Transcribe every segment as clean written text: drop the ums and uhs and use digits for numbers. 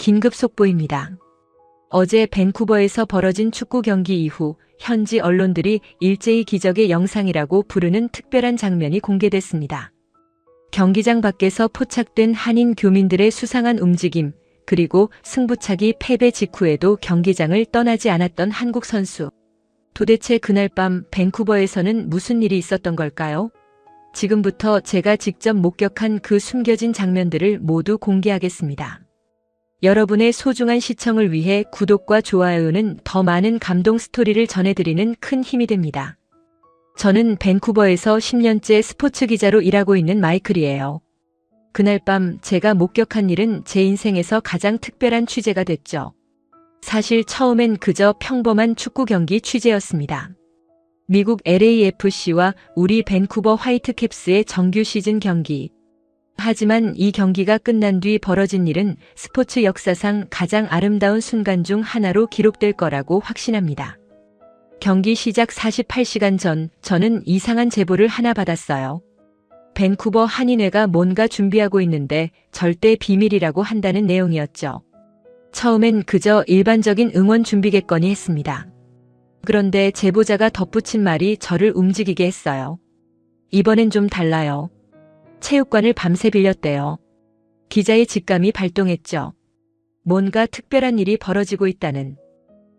긴급 속보입니다. 어제 밴쿠버에서 벌어진 축구 경기 이후 현지 언론들이 일제히 기적의 영상이라고 부르는 특별한 장면이 공개됐습니다. 경기장 밖에서 포착된 한인 교민들의 수상한 움직임, 그리고 승부차기 패배 직후에도 경기장을 떠나지 않았던 한국 선수. 도대체 그날 밤 밴쿠버에서는 무슨 일이 있었던 걸까요? 지금부터 제가 직접 목격한 그 숨겨진 장면들을 모두 공개하겠습니다. 여러분의 소중한 시청을 위해 구독과 좋아요는 더 많은 감동 스토리를 전해드리는 큰 힘이 됩니다. 저는 밴쿠버에서 10년째 스포츠 기자로 일하고 있는 마이클이에요. 그날 밤 제가 목격한 일은 제 인생에서 가장 특별한 취재가 됐죠. 사실 처음엔 그저 평범한 축구 경기 취재였습니다. 미국 LAFC와 우리 밴쿠버 화이트캡스의 정규 시즌 경기. 하지만 이 경기가 끝난 뒤 벌어진 일은 스포츠 역사상 가장 아름다운 순간 중 하나로 기록될 거라고 확신합니다. 경기 시작 48시간 전 저는 이상한 제보를 하나 받았어요. 밴쿠버 한인회가 뭔가 준비하고 있는데 절대 비밀이라고 한다는 내용이었죠. 처음엔 그저 일반적인 응원 준비겠거니 했습니다. 그런데 제보자가 덧붙인 말이 저를 움직이게 했어요. 이번엔 좀 달라요. 체육관을 밤새 빌렸대요. 기자의 직감이 발동했죠. 뭔가 특별한 일이 벌어지고 있다는.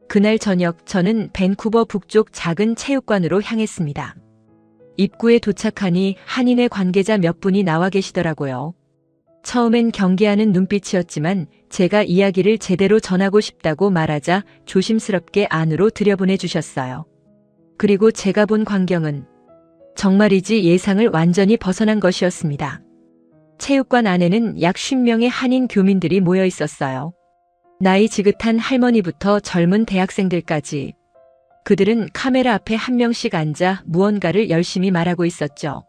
그날 저녁 저는 밴쿠버 북쪽 작은 체육관으로 향했습니다. 입구에 도착하니 한인회 관계자 몇 분이 나와 계시더라고요. 처음엔 경계하는 눈빛이었지만 제가 이야기를 제대로 전하고 싶다고 말하자 조심스럽게 안으로 들여보내 주셨어요. 그리고 제가 본 광경은 정말이지 예상을 완전히 벗어난 것이었습니다. 체육관 안에는 약 50명의 한인 교민들이 모여 있었어요. 나이 지긋한 할머니부터 젊은 대학생들까지. 그들은 카메라 앞에 한 명씩 앉아 무언가를 열심히 말하고 있었죠.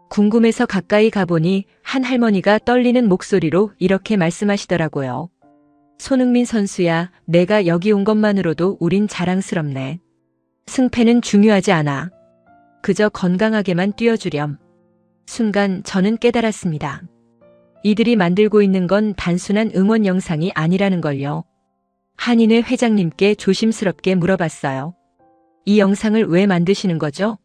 궁금해서 가까이 가보니 한 할머니가 떨리는 목소리로 이렇게 말씀하시더라고요. 손흥민 선수야, 내가 여기 온 것만으로도 우린 자랑스럽네. 승패는 중요하지 않아. 그저 건강하게만 뛰어주렴. 순간 저는 깨달았습니다. 이들이 만들고 있는 건 단순한 응원 영상이 아니라는 걸요. 한인회 회장님께 조심스럽게 물어봤어요. 이 영상을 왜 만드시는 거죠?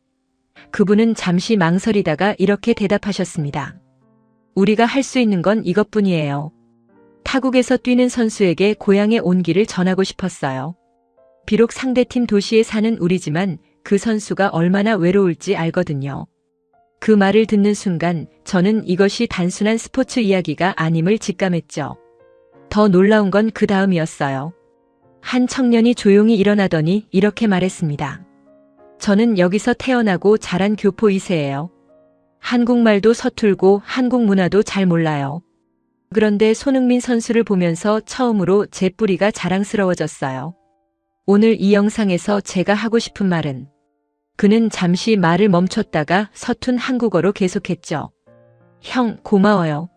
그분은 잠시 망설이다가 이렇게 대답하셨습니다. 우리가 할 수 있는 건 이것뿐이에요. 타국에서 뛰는 선수에게 고향의 온기를 전하고 싶었어요. 비록 상대팀 도시에 사는 우리지만 그 선수가 얼마나 외로울지 알거든요. 그 말을 듣는 순간 저는 이것이 단순한 스포츠 이야기가 아님을 직감했죠. 더 놀라운 건 그 다음이었어요. 한 청년이 조용히 일어나더니 이렇게 말했습니다. 저는 여기서 태어나고 자란 교포 2세예요. 한국말도 서툴고 한국 문화도 잘 몰라요. 그런데 손흥민 선수를 보면서 처음으로 제 뿌리가 자랑스러워졌어요. 오늘 이 영상에서 제가 하고 싶은 말은 그는 잠시 말을 멈췄다가 서툰 한국어로 계속했죠. 형, 고마워요.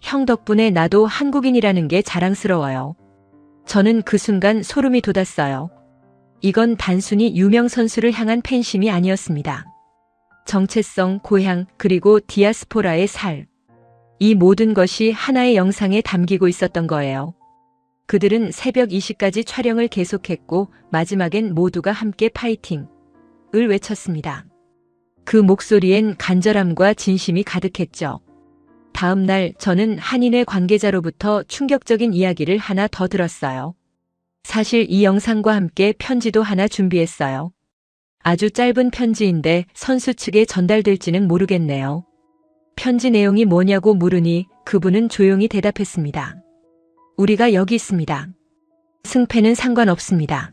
형 덕분에 나도 한국인이라는 게 자랑스러워요. 저는 그 순간 소름이 돋았어요. 이건 단순히 유명 선수를 향한 팬심이 아니었습니다. 정체성, 고향, 그리고 디아스포라의 살. 이 모든 것이 하나의 영상에 담기고 있었던 거예요. 그들은 새벽 2시까지 촬영을 계속했고 마지막엔 모두가 함께 파이팅! 을 외쳤습니다. 그 목소리엔 간절함과 진심이 가득했죠. 다음 날 저는 한인회 관계자로부터 충격적인 이야기를 하나 더 들었어요. 사실 이 영상과 함께 편지도 하나 준비했어요. 아주 짧은 편지인데 선수 측에 전달될지는 모르겠네요. 편지 내용이 뭐냐고 물으니 그분은 조용히 대답했습니다. 우리가 여기 있습니다. 승패는 상관없습니다.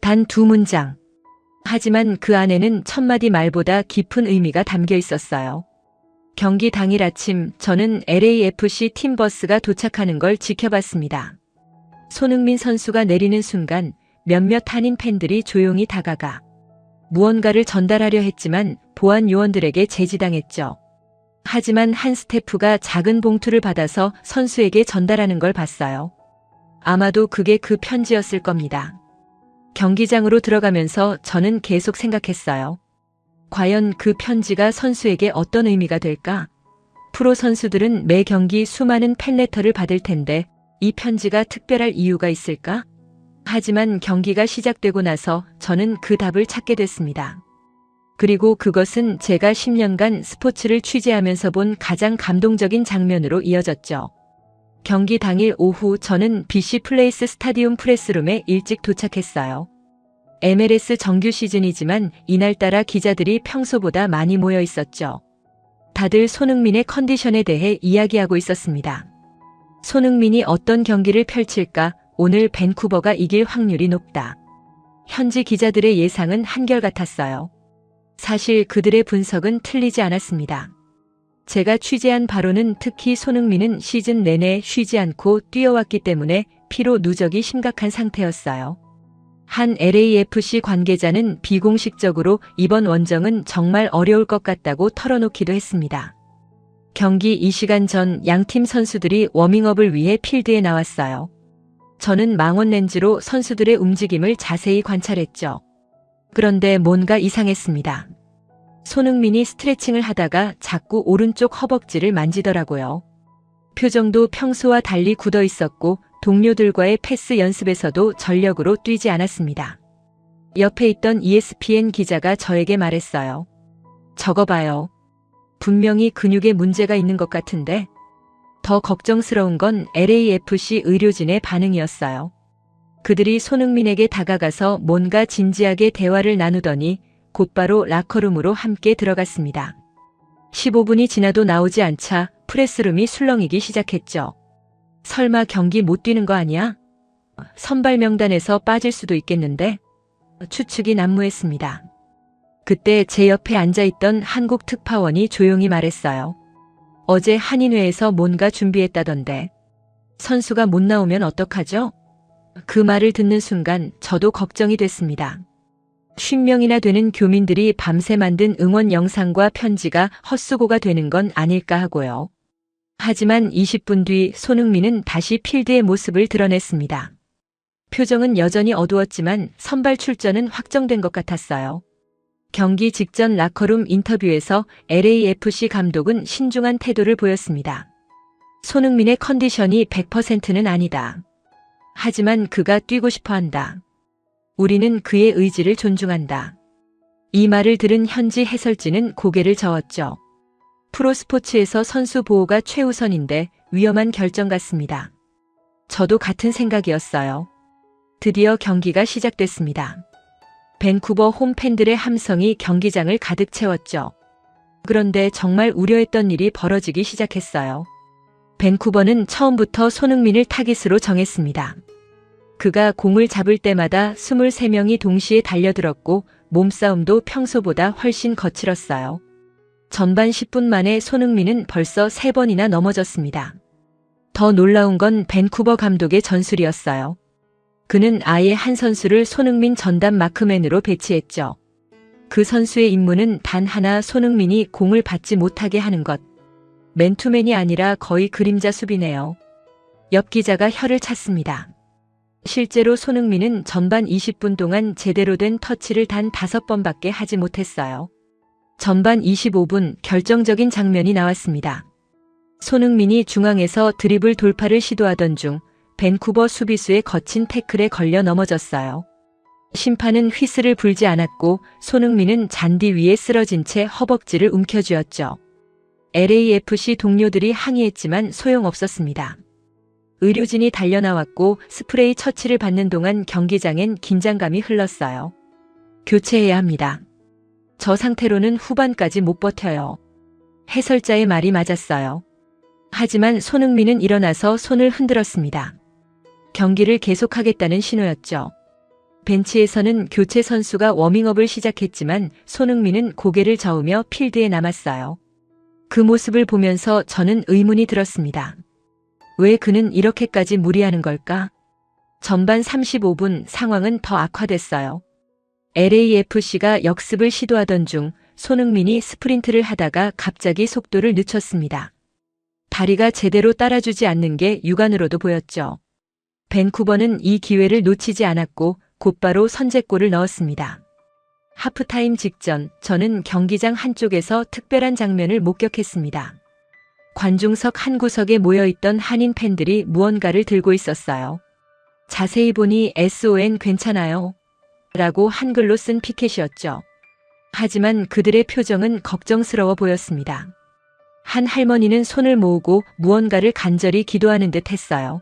단 2문장. 하지만 그 안에는 1000마디 말보다 깊은 의미가 담겨 있었어요. 경기 당일 아침 저는 LAFC 팀 버스가 도착하는 걸 지켜봤습니다. 손흥민 선수가 내리는 순간 몇몇 한인 팬들이 조용히 다가가 무언가를 전달하려 했지만 보안 요원들에게 제지당했죠. 하지만 한 스태프가 작은 봉투를 받아서 선수에게 전달하는 걸 봤어요. 아마도 그게 그 편지였을 겁니다. 경기장으로 들어가면서 저는 계속 생각했어요. 과연 그 편지가 선수에게 어떤 의미가 될까? 프로 선수들은 매 경기 수많은 팬레터를 받을 텐데 이 편지가 특별할 이유가 있을까? 하지만 경기가 시작되고 나서 저는 그 답을 찾게 됐습니다. 그리고 그것은 제가 10년간 스포츠를 취재하면서 본 가장 감동적인 장면으로 이어졌죠. 경기 당일 오후 저는 BC 플레이스 스타디움 프레스룸에 일찍 도착했어요. MLS 정규 시즌이지만 이날따라 기자들이 평소보다 많이 모여 있었죠. 다들 손흥민의 컨디션에 대해 이야기하고 있었습니다. 손흥민이 어떤 경기를 펼칠까? 오늘 밴쿠버가 이길 확률이 높다. 현지 기자들의 예상은 한결같았어요. 사실 그들의 분석은 틀리지 않았습니다. 제가 취재한 바로는 특히 손흥민은 시즌 내내 쉬지 않고 뛰어왔기 때문에 피로 누적이 심각한 상태였어요. 한 LAFC 관계자는 비공식적으로 이번 원정은 정말 어려울 것 같다고 털어놓기도 했습니다. 경기 2시간 전 양팀 선수들이 워밍업을 위해 필드에 나왔어요. 저는 망원 렌즈로 선수들의 움직임을 자세히 관찰했죠. 그런데 뭔가 이상했습니다. 손흥민이 스트레칭을 하다가 자꾸 오른쪽 허벅지를 만지더라고요. 표정도 평소와 달리 굳어 있었고 동료들과의 패스 연습에서도 전력으로 뛰지 않았습니다. 옆에 있던 ESPN 기자가 저에게 말했어요. 저거 봐요. 분명히 근육에 문제가 있는 것 같은데. 더 걱정스러운 건 LAFC 의료진의 반응이었어요. 그들이 손흥민에게 다가가서 뭔가 진지하게 대화를 나누더니 곧바로 라커룸으로 함께 들어갔습니다. 15분이 지나도 나오지 않자 프레스룸이 술렁이기 시작했죠. 설마 경기 못 뛰는 거 아니야? 선발 명단에서 빠질 수도 있겠는데? 추측이 난무했습니다. 그때 제 옆에 앉아있던 한국 특파원이 조용히 말했어요. 어제 한인회에서 뭔가 준비했다던데. 선수가 못 나오면 어떡하죠? 그 말을 듣는 순간 저도 걱정이 됐습니다. 50명이나 되는 교민들이 밤새 만든 응원 영상과 편지가 헛수고가 되는 건 아닐까 하고요. 하지만 20분 뒤 손흥민은 다시 필드의 모습을 드러냈습니다. 표정은 여전히 어두웠지만 선발 출전은 확정된 것 같았어요. 경기 직전 라커룸 인터뷰에서 LAFC 감독은 신중한 태도를 보였습니다. 손흥민의 컨디션이 100%는 아니다. 하지만 그가 뛰고 싶어 한다. 우리는 그의 의지를 존중한다. 이 말을 들은 현지 해설진은 고개를 저었죠. 프로스포츠에서 선수 보호가 최우선인데 위험한 결정 같습니다. 저도 같은 생각이었어요. 드디어 경기가 시작됐습니다. 밴쿠버 홈 팬들의 함성이 경기장을 가득 채웠죠. 그런데 정말 우려했던 일이 벌어지기 시작했어요. 밴쿠버는 처음부터 손흥민을 타깃으로 정했습니다. 그가 공을 잡을 때마다 23명이 동시에 달려들었고 몸싸움도 평소보다 훨씬 거칠었어요. 전반 10분 만에 손흥민은 벌써 3번이나 넘어졌습니다. 더 놀라운 건 밴쿠버 감독의 전술이었어요. 그는 아예 한 선수를 손흥민 전담 마크맨으로 배치했죠. 그 선수의 임무는 단 하나, 손흥민이 공을 받지 못하게 하는 것. 맨투맨이 아니라 거의 그림자 수비네요. 옆 기자가 혀를 찼습니다. 실제로 손흥민은 전반 20분 동안 제대로 된 터치를 단 5번밖에 하지 못했어요. 전반 25분 결정적인 장면이 나왔습니다. 손흥민이 중앙에서 드리블 돌파를 시도하던 중 밴쿠버 수비수의 거친 태클에 걸려 넘어졌어요. 심판은 휘슬을 불지 않았고 손흥민은 잔디 위에 쓰러진 채 허벅지를 움켜쥐었죠. LAFC 동료들이 항의했지만 소용없었습니다. 의료진이 달려나왔고 스프레이 처치를 받는 동안 경기장엔 긴장감이 흘렀어요. 교체해야 합니다. 저 상태로는 후반까지 못 버텨요. 해설자의 말이 맞았어요. 하지만 손흥민은 일어나서 손을 흔들었습니다. 경기를 계속하겠다는 신호였죠. 벤치에서는 교체 선수가 워밍업을 시작했지만 손흥민은 고개를 저으며 필드에 남았어요. 그 모습을 보면서 저는 의문이 들었습니다. 왜 그는 이렇게까지 무리하는 걸까? 전반 35분 상황은 더 악화됐어요. LAFC가 역습을 시도하던 중 손흥민이 스프린트를 하다가 갑자기 속도를 늦췄습니다. 다리가 제대로 따라주지 않는 게 육안으로도 보였죠. 밴쿠버는 이 기회를 놓치지 않았고 곧바로 선제골을 넣었습니다. 하프타임 직전 저는 경기장 한쪽에서 특별한 장면을 목격했습니다. 관중석 한 구석에 모여있던 한인 팬들이 무언가를 들고 있었어요. 자세히 보니 SON 괜찮아요. 라고 한글로 쓴 피켓이었죠. 하지만 그들의 표정은 걱정스러워 보였습니다. 한 할머니는 손을 모으고 무언가를 간절히 기도하는 듯 했어요.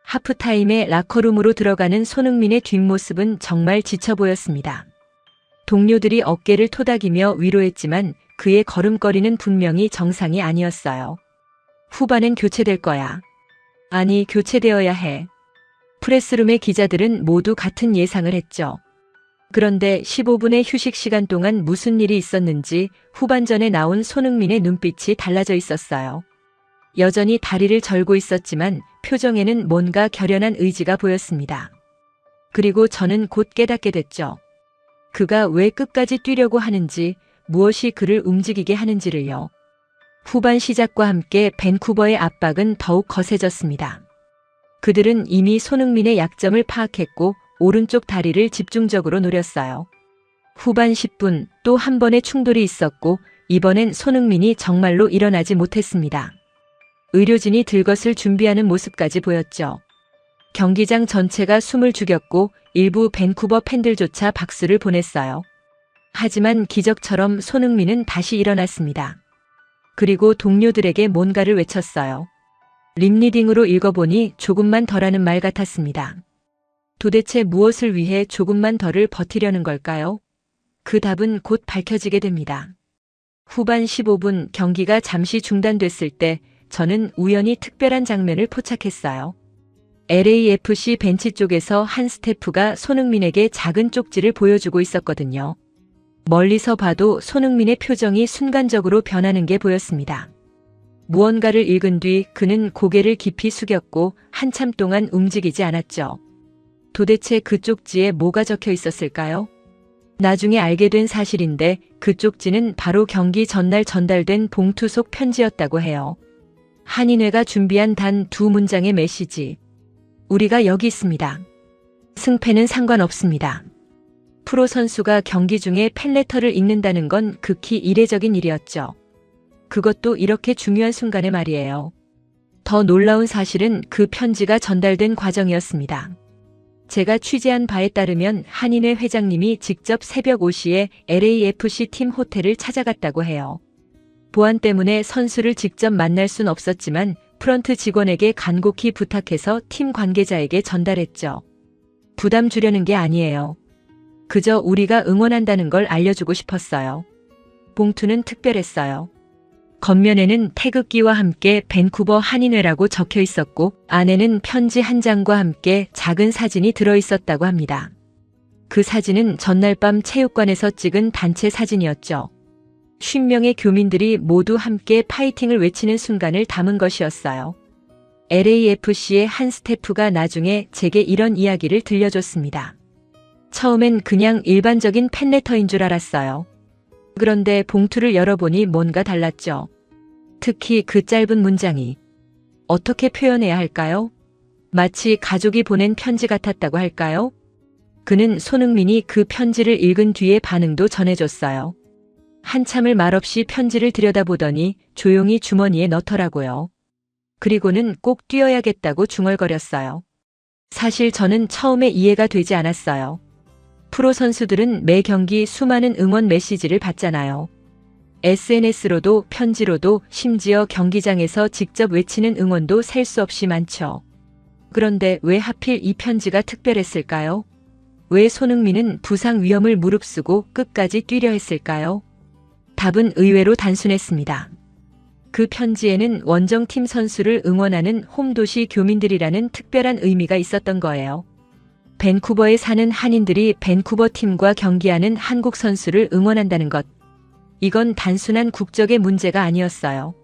하프타임에 라커룸으로 들어가는 손흥민의 뒷모습은 정말 지쳐 보였습니다. 동료들이 어깨를 토닥이며 위로했지만 그의 걸음걸이는 분명히 정상이 아니었어요. 후반엔 교체될 거야. 아니, 교체되어야 해. 프레스룸의 기자들은 모두 같은 예상을 했죠. 그런데 15분의 휴식 시간 동안 무슨 일이 있었는지 후반전에 나온 손흥민의 눈빛이 달라져 있었어요. 여전히 다리를 절고 있었지만 표정에는 뭔가 결연한 의지가 보였습니다. 그리고 저는 곧 깨닫게 됐죠. 그가 왜 끝까지 뛰려고 하는지, 무엇이 그를 움직이게 하는지를요. 후반 시작과 함께 밴쿠버의 압박은 더욱 거세졌습니다. 그들은 이미 손흥민의 약점을 파악했고 오른쪽 다리를 집중적으로 노렸어요. 후반 10분 또 한 번의 충돌이 있었고 이번엔 손흥민이 정말로 일어나지 못했습니다. 의료진이 들것을 준비하는 모습까지 보였죠. 경기장 전체가 숨을 죽였고 일부 밴쿠버 팬들조차 박수를 보냈어요. 하지만 기적처럼 손흥민은 다시 일어났습니다. 그리고 동료들에게 뭔가를 외쳤어요. 립리딩으로 읽어보니 조금만 더라는 말 같았습니다. 도대체 무엇을 위해 조금만 더를 버티려는 걸까요? 그 답은 곧 밝혀지게 됩니다. 후반 15분 경기가 잠시 중단됐을 때 저는 우연히 특별한 장면을 포착했어요. LAFC 벤치 쪽에서 한 스태프가 손흥민에게 작은 쪽지를 보여주고 있었거든요. 멀리서 봐도 손흥민의 표정이 순간적으로 변하는 게 보였습니다. 무언가를 읽은 뒤 그는 고개를 깊이 숙였고 한참 동안 움직이지 않았죠. 도대체 그 쪽지에 뭐가 적혀 있었을까요? 나중에 알게 된 사실인데 그 쪽지는 바로 경기 전날 전달된 봉투 속 편지였다고 해요. 한인회가 준비한 단 2문장의 메시지. 우리가 여기 있습니다. 승패는 상관없습니다. 프로 선수가 경기 중에 팬레터를 읽는다는 건 극히 이례적인 일이었죠. 그것도 이렇게 중요한 순간에 말이에요. 더 놀라운 사실은 그 편지가 전달된 과정이었습니다. 제가 취재한 바에 따르면 한인회 회장님이 직접 새벽 5시에 LAFC 팀 호텔을 찾아갔다고 해요. 보안 때문에 선수를 직접 만날 순 없었지만 프런트 직원에게 간곡히 부탁해서 팀 관계자에게 전달했죠. 부담 주려는 게 아니에요. 그저 우리가 응원한다는 걸 알려주고 싶었어요. 봉투는 특별했어요. 겉면에는 태극기와 함께 밴쿠버 한인회라고 적혀 있었고 안에는 편지 한 장과 함께 작은 사진이 들어있었다고 합니다. 그 사진은 전날 밤 체육관에서 찍은 단체 사진이었죠. 50명의 교민들이 모두 함께 파이팅을 외치는 순간을 담은 것이었어요. LAFC의 한 스태프가 나중에 제게 이런 이야기를 들려줬습니다. 처음엔 그냥 일반적인 팬레터인 줄 알았어요. 그런데 봉투를 열어보니 뭔가 달랐죠. 특히 그 짧은 문장이. 어떻게 표현해야 할까요? 마치 가족이 보낸 편지 같았다고 할까요? 그는 손흥민이 그 편지를 읽은 뒤의 반응도 전해줬어요. 한참을 말없이 편지를 들여다보더니 조용히 주머니에 넣더라고요. 그리고는 꼭 뛰어야겠다고 중얼거렸어요. 사실 저는 처음에 이해가 되지 않았어요. 프로 선수들은 매 경기 수많은 응원 메시지를 받잖아요. SNS로도 편지로도 심지어 경기장에서 직접 외치는 응원도 셀 수 없이 많죠. 그런데 왜 하필 이 편지가 특별했을까요? 왜 손흥민은 부상 위험을 무릅쓰고 끝까지 뛰려 했을까요? 답은 의외로 단순했습니다. 그 편지에는 원정팀 선수를 응원하는 홈도시 교민들이라는 특별한 의미가 있었던 거예요. 밴쿠버에 사는 한인들이 밴쿠버 팀과 경기하는 한국 선수를 응원한다는 것. 이건 단순한 국적의 문제가 아니었어요.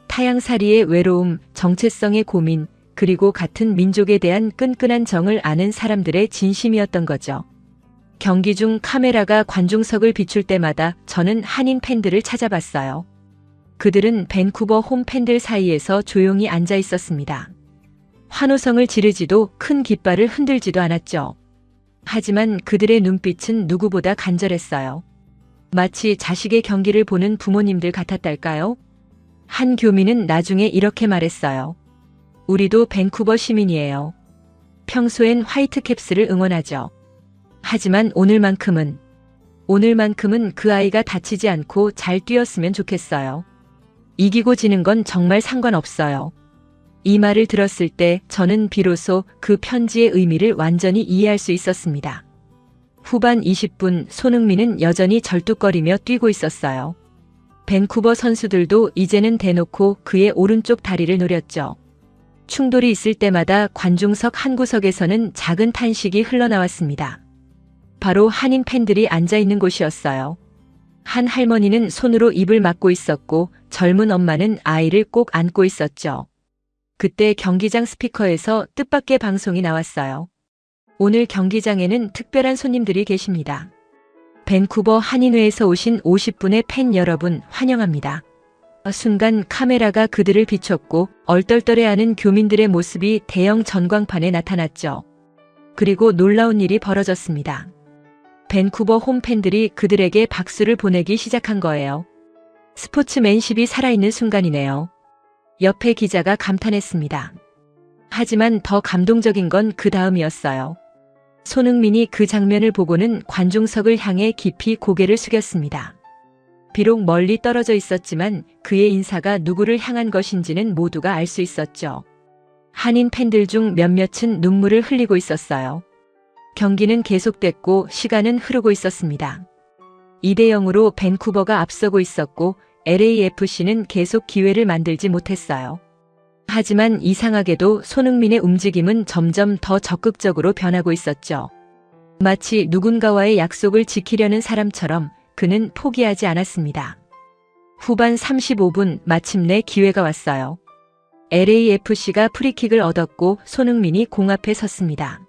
타향살이의 외로움, 정체성의 고민, 그리고 같은 민족에 대한 끈끈한 정을 아는 사람들의 진심이었던 거죠. 경기 중 카메라가 관중석을 비출 때마다 저는 한인 팬들을 찾아봤어요. 그들은 밴쿠버 홈 팬들 사이에서 조용히 앉아 있었습니다. 환호성을 지르지도 큰 깃발을 흔들지도 않았죠. 하지만 그들의 눈빛은 누구보다 간절했어요. 마치 자식의 경기를 보는 부모님들 같았달까요? 한 교민은 나중에 이렇게 말했어요. 우리도 밴쿠버 시민이에요. 평소엔 화이트캡스를 응원하죠. 하지만 오늘만큼은 그 아이가 다치지 않고 잘 뛰었으면 좋겠어요. 이기고 지는 건 정말 상관없어요. 이 말을 들었을 때 저는 비로소 그 편지의 의미를 완전히 이해할 수 있었습니다. 후반 20분 손흥민은 여전히 절뚝거리며 뛰고 있었어요. 밴쿠버 선수들도 이제는 대놓고 그의 오른쪽 다리를 노렸죠. 충돌이 있을 때마다 관중석 한 구석에서는 작은 탄식이 흘러나왔습니다. 바로 한인 팬들이 앉아 있는 곳이었어요. 한 할머니는 손으로 입을 막고 있었고 젊은 엄마는 아이를 꼭 안고 있었죠. 그때 경기장 스피커에서 뜻밖의 방송이 나왔어요. 오늘 경기장에는 특별한 손님들이 계십니다. 밴쿠버 한인회에서 오신 50분의 팬 여러분 환영합니다. 순간 카메라가 그들을 비췄고 얼떨떨해하는 교민들의 모습이 대형 전광판에 나타났죠. 그리고 놀라운 일이 벌어졌습니다. 밴쿠버 홈팬들이 그들에게 박수를 보내기 시작한 거예요. 스포츠맨십이 살아있는 순간이네요. 옆에 기자가 감탄했습니다. 하지만 더 감동적인 건 그 다음이었어요. 손흥민이 그 장면을 보고는 관중석을 향해 깊이 고개를 숙였습니다. 비록 멀리 떨어져 있었지만 그의 인사가 누구를 향한 것인지는 모두가 알 수 있었죠. 한인 팬들 중 몇몇은 눈물을 흘리고 있었어요. 경기는 계속됐고 시간은 흐르고 있었습니다. 2대0으로 밴쿠버가 앞서고 있었고 LAFC는 계속 기회를 만들지 못했어요. 하지만 이상하게도 손흥민의 움직임은 점점 더 적극적으로 변하고 있었죠. 마치 누군가와의 약속을 지키려는 사람처럼 그는 포기하지 않았습니다. 후반 35분 마침내 기회가 왔어요. LAFC가 프리킥을 얻었고 손흥민이 공 앞에 섰습니다.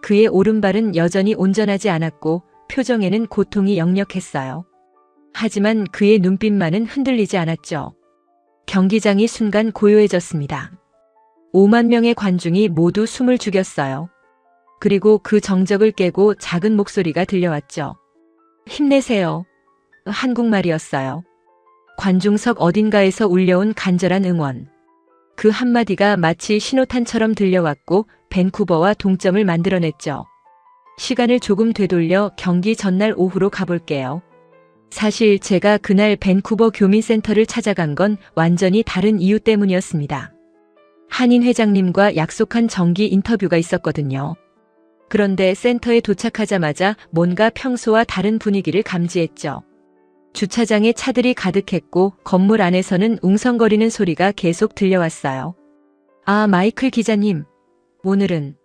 그의 오른발은 여전히 온전하지 않았고 표정에는 고통이 역력했어요. 하지만 그의 눈빛만은 흔들리지 않았죠. 경기장이 순간 고요해졌습니다. 5만 명의 관중이 모두 숨을 죽였어요. 그리고 그 정적을 깨고 작은 목소리가 들려왔죠. 힘내세요. 한국말이었어요. 관중석 어딘가에서 울려온 간절한 응원. 그 한마디가 마치 신호탄처럼 들려왔고 밴쿠버와 동점을 만들어냈죠. 시간을 조금 되돌려 경기 전날 오후로 가볼게요. 사실 제가 그날 밴쿠버 교민센터를 찾아간 건 완전히 다른 이유 때문이었습니다. 한인 회장님과 약속한 정기 인터뷰가 있었거든요. 그런데 센터에 도착하자마자 뭔가 평소와 다른 분위기를 감지했죠. 주차장에 차들이 가득했고 건물 안에서는 웅성거리는 소리가 계속 들려왔어요. 아, 마이클 기자님. 오늘은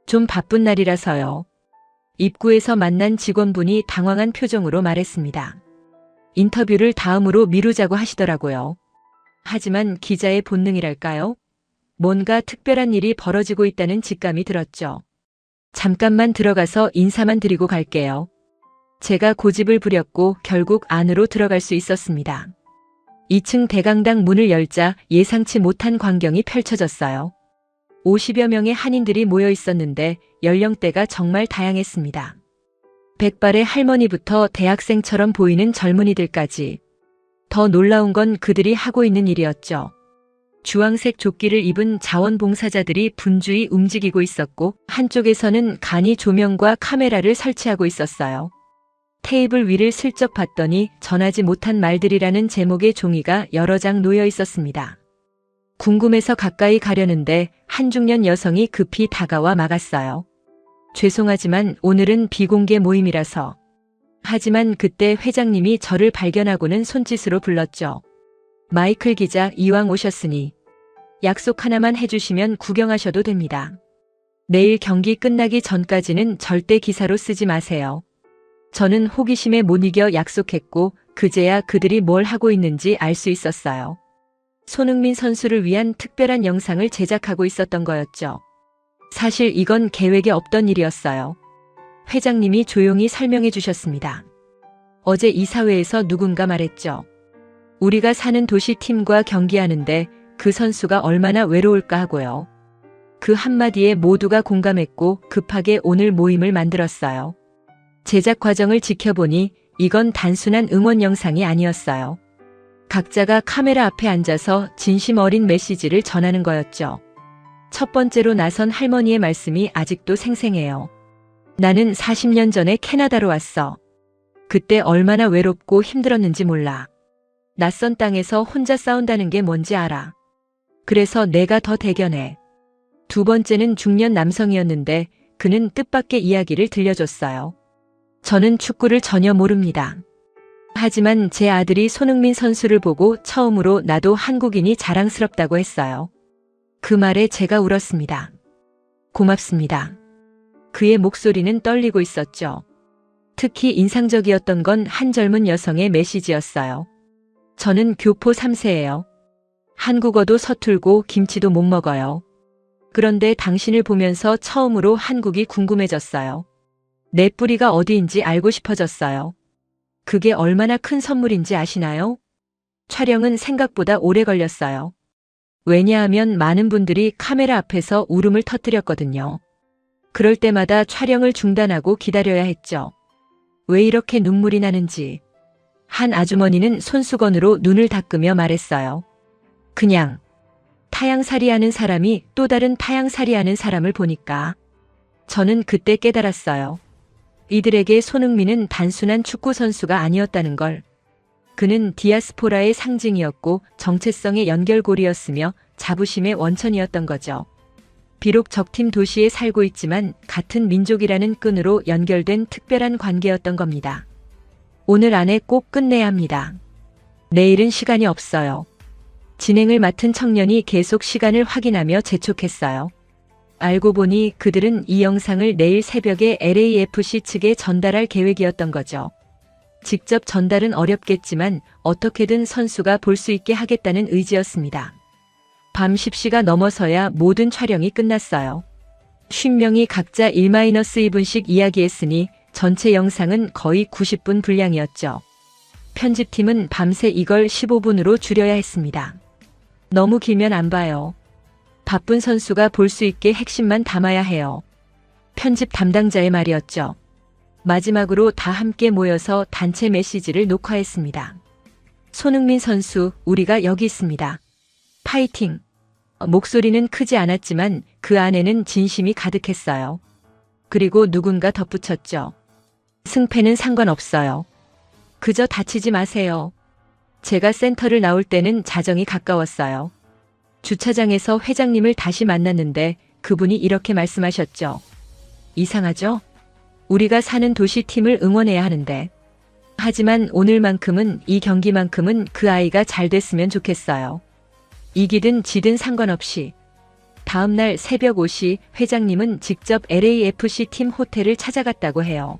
좀 바쁜 날이라서요. 입구에서 만난 직원분이 당황한 표정으로 말했습니다. 인터뷰를 다음으로 미루자고 하시더라고요. 하지만 기자의 본능이랄까요? 뭔가 특별한 일이 벌어지고 있다는 직감이 들었죠. 잠깐만 들어가서 인사만 드리고 갈게요. 제가 고집을 부렸고 결국 안으로 들어갈 수 있었습니다. 2층 대강당 문을 열자 예상치 못한 광경이 펼쳐졌어요. 50여 명의 한인들이 모여 있었는데 연령대가 정말 다양했습니다. 백발의 할머니부터 대학생처럼 보이는 젊은이들까지. 더 놀라운 건 그들이 하고 있는 일이었죠. 주황색 조끼를 입은 자원봉사자들이 분주히 움직이고 있었고 한쪽에서는 간이 조명과 카메라를 설치하고 있었어요. 테이블 위를 슬쩍 봤더니 전하지 못한 말들이라는 제목의 종이가 여러 장 놓여 있었습니다. 궁금해서 가까이 가려는데 한 중년 여성이 급히 다가와 막았어요. 죄송하지만 오늘은 비공개 모임이라서. 하지만 그때 회장님이 저를 발견하고는 손짓으로 불렀죠. 마이클 기자, 이왕 오셨으니 약속 하나만 해주시면 구경하셔도 됩니다. 내일 경기 끝나기 전까지는 절대 기사로 쓰지 마세요. 저는 호기심에 못 이겨 약속했고 그제야 그들이 뭘 하고 있는지 알 수 있었어요. 손흥민 선수를 위한 특별한 영상을 제작하고 있었던 거였죠. 사실 이건 계획에 없던 일이었어요. 회장님이 조용히 설명해 주셨습니다. 어제 이사회에서 누군가 말했죠. 우리가 사는 도시 팀과 경기하는데 그 선수가 얼마나 외로울까 하고요. 그 한마디에 모두가 공감했고 급하게 오늘 모임을 만들었어요. 제작 과정을 지켜보니 이건 단순한 응원 영상이 아니었어요. 각자가 카메라 앞에 앉아서 진심 어린 메시지를 전하는 거였죠. 첫 번째로 나선 할머니의 말씀이 아직도 생생해요. 나는 40년 전에 캐나다로 왔어. 그때 얼마나 외롭고 힘들었는지 몰라. 낯선 땅에서 혼자 싸운다는 게 뭔지 알아. 그래서 내가 더 대견해. 두 번째는 중년 남성이었는데 그는 뜻밖의 이야기를 들려줬어요. 저는 축구를 전혀 모릅니다. 하지만 제 아들이 손흥민 선수를 보고 처음으로 나도 한국인이 자랑스럽다고 했어요. 그 말에 제가 울었습니다. 고맙습니다. 그의 목소리는 떨리고 있었죠. 특히 인상적이었던 건 한 젊은 여성의 메시지였어요. 저는 교포 3세예요. 한국어도 서툴고 김치도 못 먹어요. 그런데 당신을 보면서 처음으로 한국이 궁금해졌어요. 내 뿌리가 어디인지 알고 싶어졌어요. 그게 얼마나 큰 선물인지 아시나요? 촬영은 생각보다 오래 걸렸어요. 왜냐하면 많은 분들이 카메라 앞에서 울음을 터뜨렸거든요. 그럴 때마다 촬영을 중단하고 기다려야 했죠. 왜 이렇게 눈물이 나는지. 한 아주머니는 손수건으로 눈을 닦으며 말했어요. 그냥 타향살이하는 사람이 또 다른 타향살이하는 사람을 보니까. 저는 그때 깨달았어요. 이들에게 손흥민은 단순한 축구 선수가 아니었다는 걸. 그는 디아스포라의 상징이었고 정체성의 연결고리였으며 자부심의 원천이었던 거죠. 비록 적팀 도시에 살고 있지만 같은 민족이라는 끈으로 연결된 특별한 관계였던 겁니다. 오늘 안에 꼭 끝내야 합니다. 내일은 시간이 없어요. 진행을 맡은 청년이 계속 시간을 확인하며 재촉했어요. 알고 보니 그들은 이 영상을 내일 새벽에 LAFC 측에 전달할 계획이었던 거죠. 직접 전달은 어렵겠지만 어떻게든 선수가 볼 수 있게 하겠다는 의지였습니다. 밤 10시가 넘어서야 모든 촬영이 끝났어요. 50명이 각자 1-2분씩 이야기했으니 전체 영상은 거의 90분 분량이었죠. 편집팀은 밤새 이걸 15분으로 줄여야 했습니다. 너무 길면 안 봐요. 바쁜 선수가 볼 수 있게 핵심만 담아야 해요. 편집 담당자의 말이었죠. 마지막으로 다 함께 모여서 단체 메시지를 녹화했습니다. 손흥민 선수, 우리가 여기 있습니다. 파이팅! 목소리는 크지 않았지만 그 안에는 진심이 가득했어요. 그리고 누군가 덧붙였죠. 승패는 상관없어요. 그저 다치지 마세요. 제가 센터를 나올 때는 자정이 가까웠어요. 주차장에서 회장님을 다시 만났는데 그분이 이렇게 말씀하셨죠. 이상하죠? 우리가 사는 도시 팀을 응원해야 하는데. 하지만 오늘만큼은, 이 경기만큼은 그 아이가 잘 됐으면 좋겠어요. 이기든 지든 상관없이. 다음 날 새벽 5시 회장님은 직접 LAFC 팀 호텔을 찾아갔다고 해요.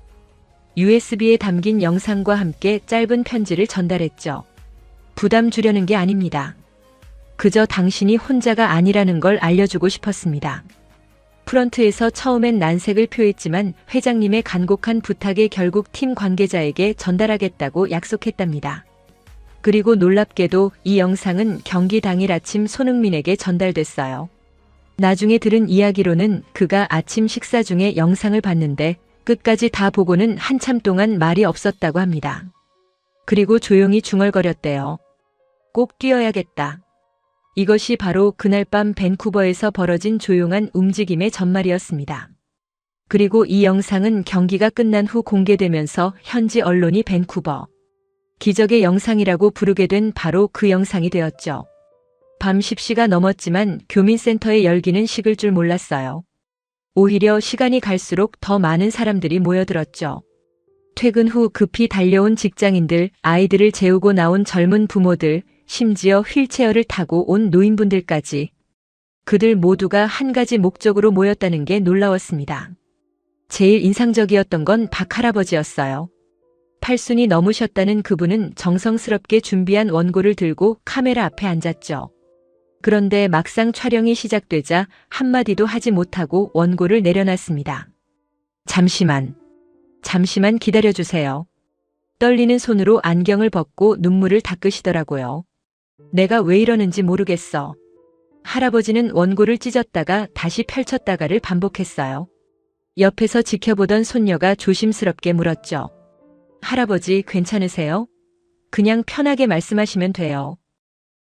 USB에 담긴 영상과 함께 짧은 편지를 전달했죠. 부담 주려는 게 아닙니다. 그저 당신이 혼자가 아니라는 걸 알려주고 싶었습니다. 프런트에서 처음엔 난색을 표했지만 회장님의 간곡한 부탁에 결국 팀 관계자에게 전달하겠다고 약속했답니다. 그리고 놀랍게도 이 영상은 경기 당일 아침 손흥민에게 전달됐어요. 나중에 들은 이야기로는 그가 아침 식사 중에 영상을 봤는데 끝까지 다 보고는 한참 동안 말이 없었다고 합니다. 그리고 조용히 중얼거렸대요. 꼭 뛰어야겠다. 이것이 바로 그날 밤 밴쿠버에서 벌어진 조용한 움직임의 전말이었습니다. 그리고 이 영상은 경기가 끝난 후 공개되면서 현지 언론이 밴쿠버 기적의 영상이라고 부르게 된 바로 그 영상이 되었죠. 밤 10시가 넘었지만 교민센터의 열기는 식을 줄 몰랐어요. 오히려 시간이 갈수록 더 많은 사람들이 모여들었죠. 퇴근 후 급히 달려온 직장인들, 아이들을 재우고 나온 젊은 부모들, 심지어 휠체어를 타고 온 노인분들까지. 그들 모두가 한 가지 목적으로 모였다는 게 놀라웠습니다. 제일 인상적이었던 건 박 할아버지였어요. 80이 넘으셨다는 그분은 정성스럽게 준비한 원고를 들고 카메라 앞에 앉았죠. 그런데 막상 촬영이 시작되자 한마디도 하지 못하고 원고를 내려놨습니다. 잠시만 기다려주세요. 떨리는 손으로 안경을 벗고 눈물을 닦으시더라고요. 내가 왜 이러는지 모르겠어. 할아버지는 원고를 찢었다가 다시 펼쳤다가를 반복했어요. 옆에서 지켜보던 손녀가 조심스럽게 물었죠. 할아버지 괜찮으세요? 그냥 편하게 말씀하시면 돼요.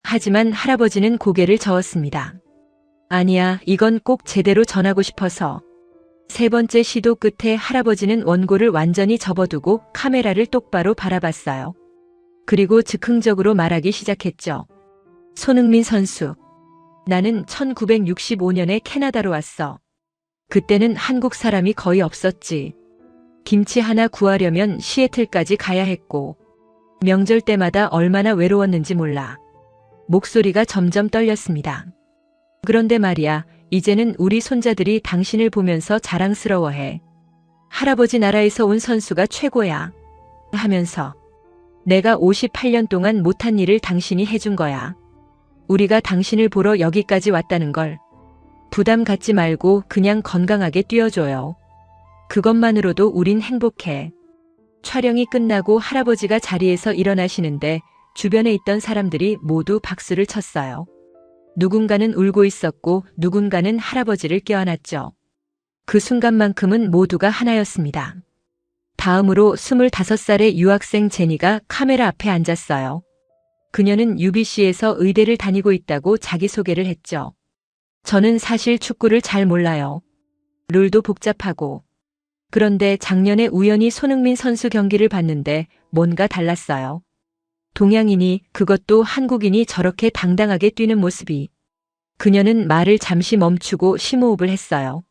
하지만 할아버지는 고개를 저었습니다. 아니야, 이건 꼭 제대로 전하고 싶어서. 세 번째 시도 끝에 할아버지는 원고를 완전히 접어두고 카메라를 똑바로 바라봤어요. 그리고 즉흥적으로 말하기 시작했죠. 손흥민 선수. 나는 1965년에 캐나다로 왔어. 그때는 한국 사람이 거의 없었지. 김치 하나 구하려면 시애틀까지 가야 했고, 명절 때마다 얼마나 외로웠는지 몰라. 목소리가 점점 떨렸습니다. 그런데 말이야, 이제는 우리 손자들이 당신을 보면서 자랑스러워해. 할아버지 나라에서 온 선수가 최고야. 하면서 내가 58년 동안 못한 일을 당신이 해준 거야. 우리가 당신을 보러 여기까지 왔다는 걸. 부담 갖지 말고 그냥 건강하게 뛰어줘요. 그것만으로도 우린 행복해. 촬영이 끝나고 할아버지가 자리에서 일어나시는데 주변에 있던 사람들이 모두 박수를 쳤어요. 누군가는 울고 있었고 누군가는 할아버지를 껴안았죠. 그 순간만큼은 모두가 하나였습니다. 다음으로 25살의 유학생 제니가 카메라 앞에 앉았어요. 그녀는 UBC에서 의대를 다니고 있다고 자기소개를 했죠. 저는 사실 축구를 잘 몰라요. 룰도 복잡하고. 그런데 작년에 우연히 손흥민 선수 경기를 봤는데 뭔가 달랐어요. 동양인이, 그것도 한국인이 저렇게 당당하게 뛰는 모습이. 그녀는 말을 잠시 멈추고 심호흡을 했어요.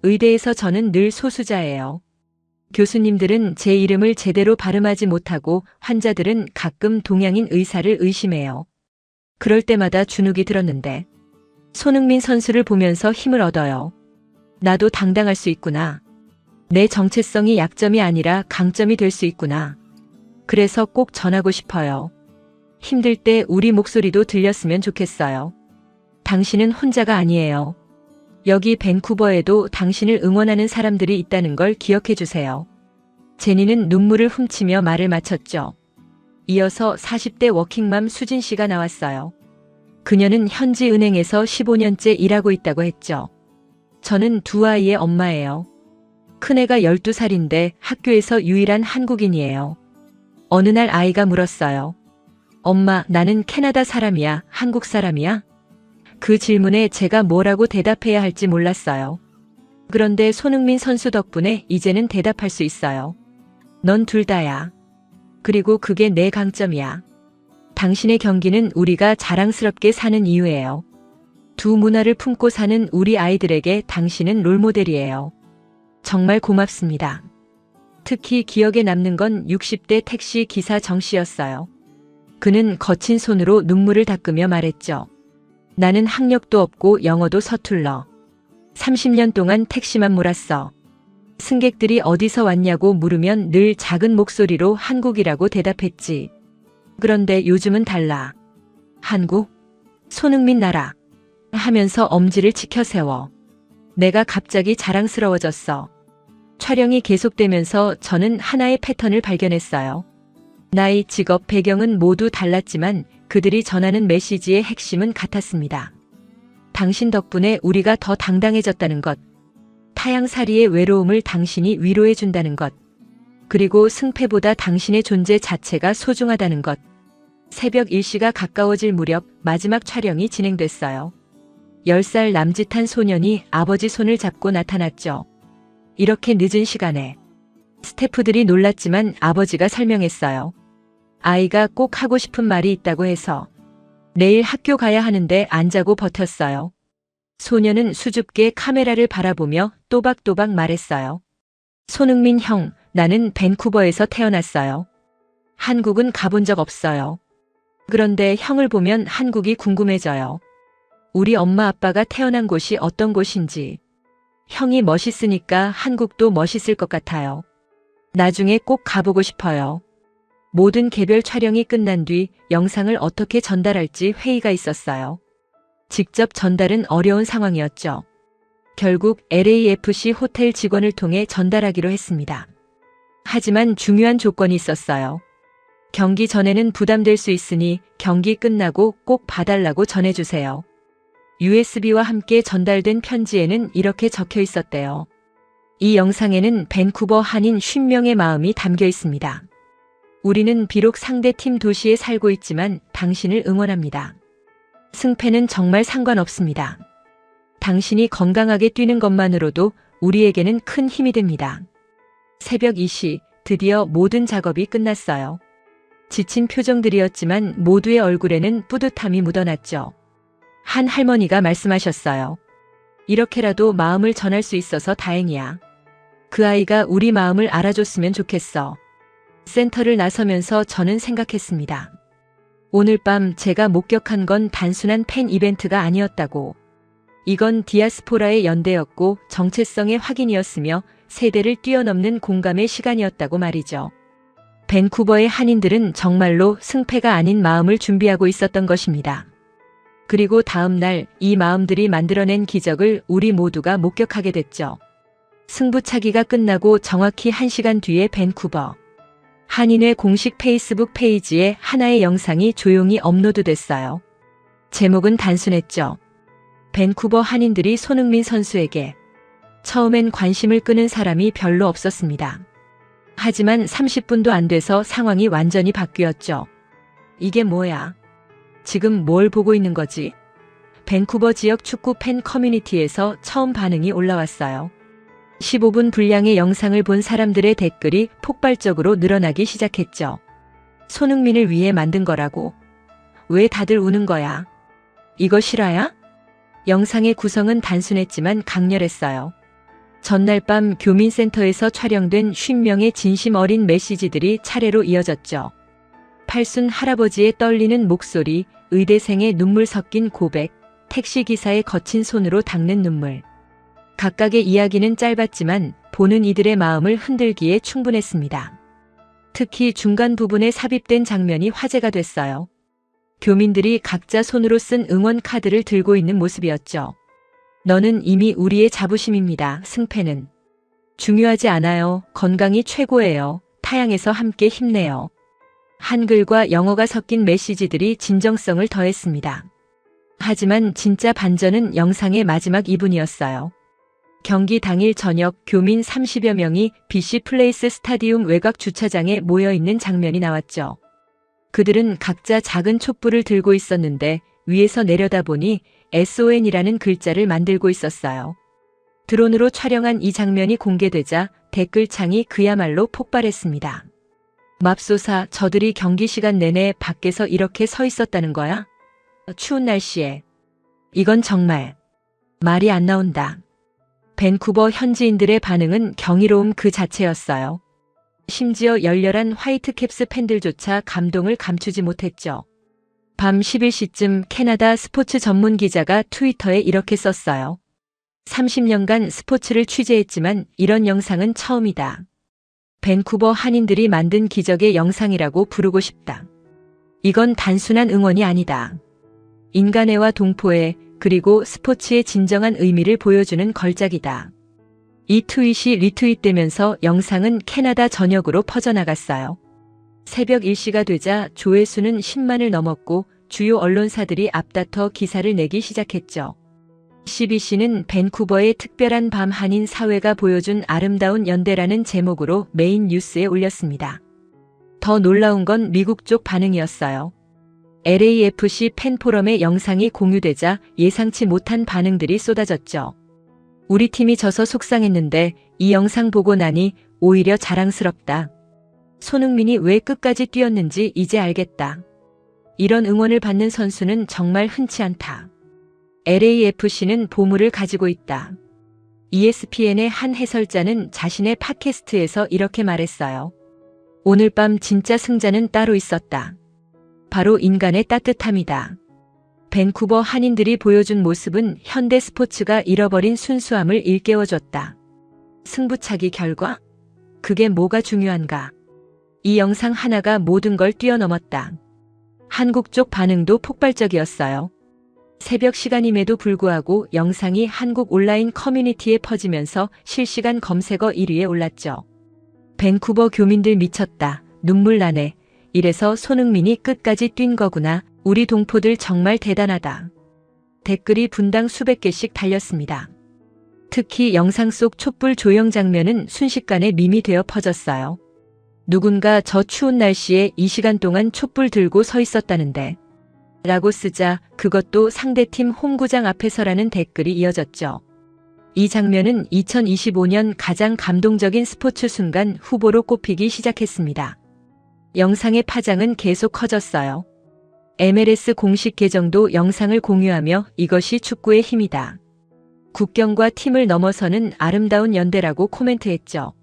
의대에서 저는 늘 소수자예요. 교수님들은 제 이름을 제대로 발음하지 못하고 환자들은 가끔 동양인 의사를 의심해요. 그럴 때마다 주눅이 들었는데 손흥민 선수를 보면서 힘을 얻어요. 나도 당당할 수 있구나. 내 정체성이 약점이 아니라 강점이 될 수 있구나. 그래서 꼭 전하고 싶어요. 힘들 때 우리 목소리도 들렸으면 좋겠어요. 당신은 혼자가 아니에요. 여기 밴쿠버에도 당신을 응원하는 사람들이 있다는 걸 기억해 주세요. 제니는 눈물을 훔치며 말을 마쳤죠. 이어서 40대 워킹맘 수진 씨가 나왔어요. 그녀는 현지은행에서 15년째 일하고 있다고 했죠. 저는 두 아이의 엄마예요. 큰애가 12살인데 학교에서 유일한 한국인이에요. 어느 날 아이가 물었어요. 엄마, 나는 캐나다 사람이야, 한국 사람이야? 그 질문에 제가 뭐라고 대답해야 할지 몰랐어요. 그런데 손흥민 선수 덕분에 이제는 대답할 수 있어요. 넌 둘 다야. 그리고 그게 내 강점이야. 당신의 경기는 우리가 자랑스럽게 사는 이유예요. 두 문화를 품고 사는 우리 아이들에게 당신은 롤모델이에요. 정말 고맙습니다. 특히 기억에 남는 건 60대 택시 기사 정 씨였어요. 그는 거친 손으로 눈물을 닦으며 말했죠. 나는 학력도 없고 영어도 서툴러. 30년 동안 택시만 몰았어. 승객들이 어디서 왔냐고 물으면 늘 작은 목소리로 한국이라고 대답했지. 그런데 요즘은 달라. 한국? 손흥민 나라. 하면서 엄지를 치켜 세워. 내가 갑자기 자랑스러워졌어. 촬영이 계속되면서 저는 하나의 패턴을 발견했어요. 나이, 직업, 배경은 모두 달랐지만 그들이 전하는 메시지의 핵심은 같았습니다. 당신 덕분에 우리가 더 당당해졌다는 것. 타양살이의 외로움을 당신이 위로해준다는 것. 그리고 승패보다 당신의 존재 자체가 소중하다는 것. 새벽 1시가 가까워질 무렵 마지막 촬영이 진행됐어요. 10살 남짓한 소년이 아버지 손을 잡고 나타났죠. 이렇게 늦은 시간에. 스태프들이 놀랐지만 아버지가 설명했어요. 아이가 꼭 하고 싶은 말이 있다고 해서. 내일 학교 가야 하는데 안 자고 버텼어요. 소년은 수줍게 카메라를 바라보며 또박또박 말했어요. 손흥민 형, 나는 밴쿠버에서 태어났어요. 한국은 가본 적 없어요. 그런데 형을 보면 한국이 궁금해져요. 우리 엄마 아빠가 태어난 곳이 어떤 곳인지. 형이 멋있으니까 한국도 멋있을 것 같아요. 나중에 꼭 가보고 싶어요. 모든 개별 촬영이 끝난 뒤 영상을 어떻게 전달할지 회의가 있었어요. 직접 전달은 어려운 상황이었죠. 결국 LAFC 호텔 직원을 통해 전달하기로 했습니다. 하지만 중요한 조건이 있었어요. 경기 전에는 부담될 수 있으니 경기 끝나고 꼭 봐달라고 전해주세요. USB와 함께 전달된 편지에는 이렇게 적혀 있었대요. 이 영상에는 밴쿠버 한인 50명의 마음이 담겨 있습니다. 우리는 비록 상대팀 도시에 살고 있지만 당신을 응원합니다. 승패는 정말 상관없습니다. 당신이 건강하게 뛰는 것만으로도 우리에게는 큰 힘이 됩니다. 새벽 2시, 드디어 모든 작업이 끝났어요. 지친 표정들이었지만 모두의 얼굴에는 뿌듯함이 묻어났죠. 한 할머니가 말씀하셨어요. 이렇게라도 마음을 전할 수 있어서 다행이야. 그 아이가 우리 마음을 알아줬으면 좋겠어. 센터를 나서면서 저는 생각했습니다. 오늘 밤 제가 목격한 건 단순한 팬 이벤트가 아니었다고. 이건 디아스포라의 연대였고 정체성의 확인이었으며 세대를 뛰어넘는 공감의 시간이었다고 말이죠. 밴쿠버의 한인들은 정말로 승패가 아닌 마음을 준비하고 있었던 것입니다. 그리고 다음 날 이 마음들이 만들어낸 기적을 우리 모두가 목격하게 됐죠. 승부차기가 끝나고 정확히 1시간 뒤에 밴쿠버 한인회 공식 페이스북 페이지에 하나의 영상이 조용히 업로드됐어요. 제목은 단순했죠. 밴쿠버 한인들이 손흥민 선수에게. 처음엔 관심을 끄는 사람이 별로 없었습니다. 하지만 30분도 안 돼서 상황이 완전히 바뀌었죠. 이게 뭐야? 지금 뭘 보고 있는 거지? 밴쿠버 지역 축구 팬 커뮤니티에서 처음 반응이 올라왔어요. 15분 분량의 영상을 본 사람들의 댓글이 폭발적으로 늘어나기 시작했죠. 손흥민을 위해 만든 거라고. 왜 다들 우는 거야? 이거 실화야? 영상의 구성은 단순했지만 강렬했어요. 전날 밤 교민센터에서 촬영된 50명의 진심 어린 메시지들이 차례로 이어졌죠. 팔순 할아버지의 떨리는 목소리, 의대생의 눈물 섞인 고백, 택시기사의 거친 손으로 닦는 눈물. 각각의 이야기는 짧았지만 보는 이들의 마음을 흔들기에 충분했습니다. 특히 중간 부분에 삽입된 장면이 화제가 됐어요. 교민들이 각자 손으로 쓴 응원 카드를 들고 있는 모습이었죠. 너는 이미 우리의 자부심입니다. 승패는 중요하지 않아요. 건강이 최고예요. 타양에서 함께 힘내요. 한글과 영어가 섞인 메시지들이 진정성을 더했습니다. 하지만 진짜 반전은 영상의 마지막 2분이었어요. 경기 당일 저녁 교민 30여 명이 BC 플레이스 스타디움 외곽 주차장에 모여 있는 장면이 나왔죠. 그들은 각자 작은 촛불을 들고 있었는데 위에서 내려다보니 SON이라는 글자를 만들고 있었어요. 드론으로 촬영한 이 장면이 공개되자 댓글창이 그야말로 폭발했습니다. 맙소사, 저들이 경기 시간 내내 밖에서 이렇게 서 있었다는 거야? 추운 날씨에. 이건 정말 말이 안 나온다. 밴쿠버 현지인들의 반응은 경이로움 그 자체였어요. 심지어 열렬한 화이트캡스 팬들조차 감동을 감추지 못했죠. 밤 11시쯤 캐나다 스포츠 전문 기자가 트위터에 이렇게 썼어요. 30년간 스포츠를 취재했지만 이런 영상은 처음이다. 밴쿠버 한인들이 만든 기적의 영상이라고 부르고 싶다. 이건 단순한 응원이 아니다. 인간애와 동포애, 그리고 스포츠의 진정한 의미를 보여주는 걸작이다. 이 트윗이 리트윗되면서 영상은 캐나다 전역으로 퍼져나갔어요. 새벽 1시가 되자 조회수는 10만을 넘었고 주요 언론사들이 앞다퉈 기사를 내기 시작했죠. CBC는 밴쿠버의 특별한 밤 한인 사회가 보여준 아름다운 연대라는 제목으로 메인 뉴스에 올렸습니다. 더 놀라운 건 미국 쪽 반응이었어요. LAFC 팬포럼의 영상이 공유되자 예상치 못한 반응들이 쏟아졌죠. 우리 팀이 져서 속상했는데 이 영상 보고 나니 오히려 자랑스럽다. 손흥민이 왜 끝까지 뛰었는지 이제 알겠다. 이런 응원을 받는 선수는 정말 흔치 않다. LAFC는 보물을 가지고 있다. ESPN의 한 해설자는 자신의 팟캐스트에서 이렇게 말했어요. 오늘 밤 진짜 승자는 따로 있었다. 바로 인간의 따뜻함이다. 밴쿠버 한인들이 보여준 모습은 현대 스포츠가 잃어버린 순수함을 일깨워줬다. 승부차기 결과? 그게 뭐가 중요한가? 이 영상 하나가 모든 걸 뛰어넘었다. 한국 쪽 반응도 폭발적이었어요. 새벽 시간임에도 불구하고 영상이 한국 온라인 커뮤니티에 퍼지면서 실시간 검색어 1위에 올랐죠. 밴쿠버 교민들 미쳤다. 눈물 나네. 이래서 손흥민이 끝까지 뛴 거구나. 우리 동포들 정말 대단하다. 댓글이 분당 수백 개씩 달렸습니다. 특히 영상 속 촛불 조영 장면은 순식간에 밈이 되어 퍼졌어요. 누군가 저 추운 날씨에 이 시간 동안 촛불 들고 서 있었다는데 라고 쓰자 그것도 상대팀 홈구장 앞에서라는 댓글이 이어졌죠. 이 장면은 2025년 가장 감동적인 스포츠 순간 후보로 꼽히기 시작했습니다. 영상의 파장은 계속 커졌어요. MLS 공식 계정도 영상을 공유하며 이것이 축구의 힘이다. 국경과 팀을 넘어서는 아름다운 연대라고 코멘트했죠.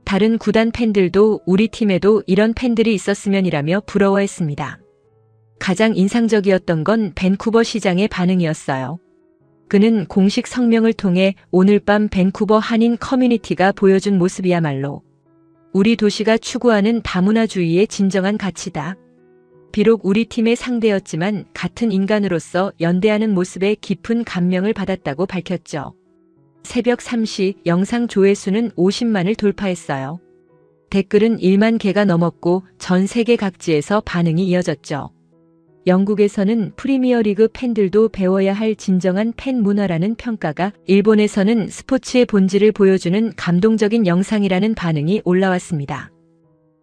다른 구단 팬들도 우리 팀에도 이런 팬들이 있었으면이라며 부러워했습니다. 가장 인상적이었던 건 밴쿠버 시장의 반응이었어요. 그는 공식 성명을 통해 오늘 밤 밴쿠버 한인 커뮤니티가 보여준 모습이야말로 우리 도시가 추구하는 다문화주의의 진정한 가치다. 비록 우리 팀의 상대였지만 같은 인간으로서 연대하는 모습에 깊은 감명을 받았다고 밝혔죠. 새벽 3시 영상 조회수는 50만을 돌파했어요. 댓글은 1만 개가 넘었고 전 세계 각지에서 반응이 이어졌죠. 영국에서는 프리미어리그 팬들도 배워야 할 진정한 팬 문화라는 평가가, 일본에서는 스포츠의 본질을 보여주는 감동적인 영상이라는 반응이 올라왔습니다.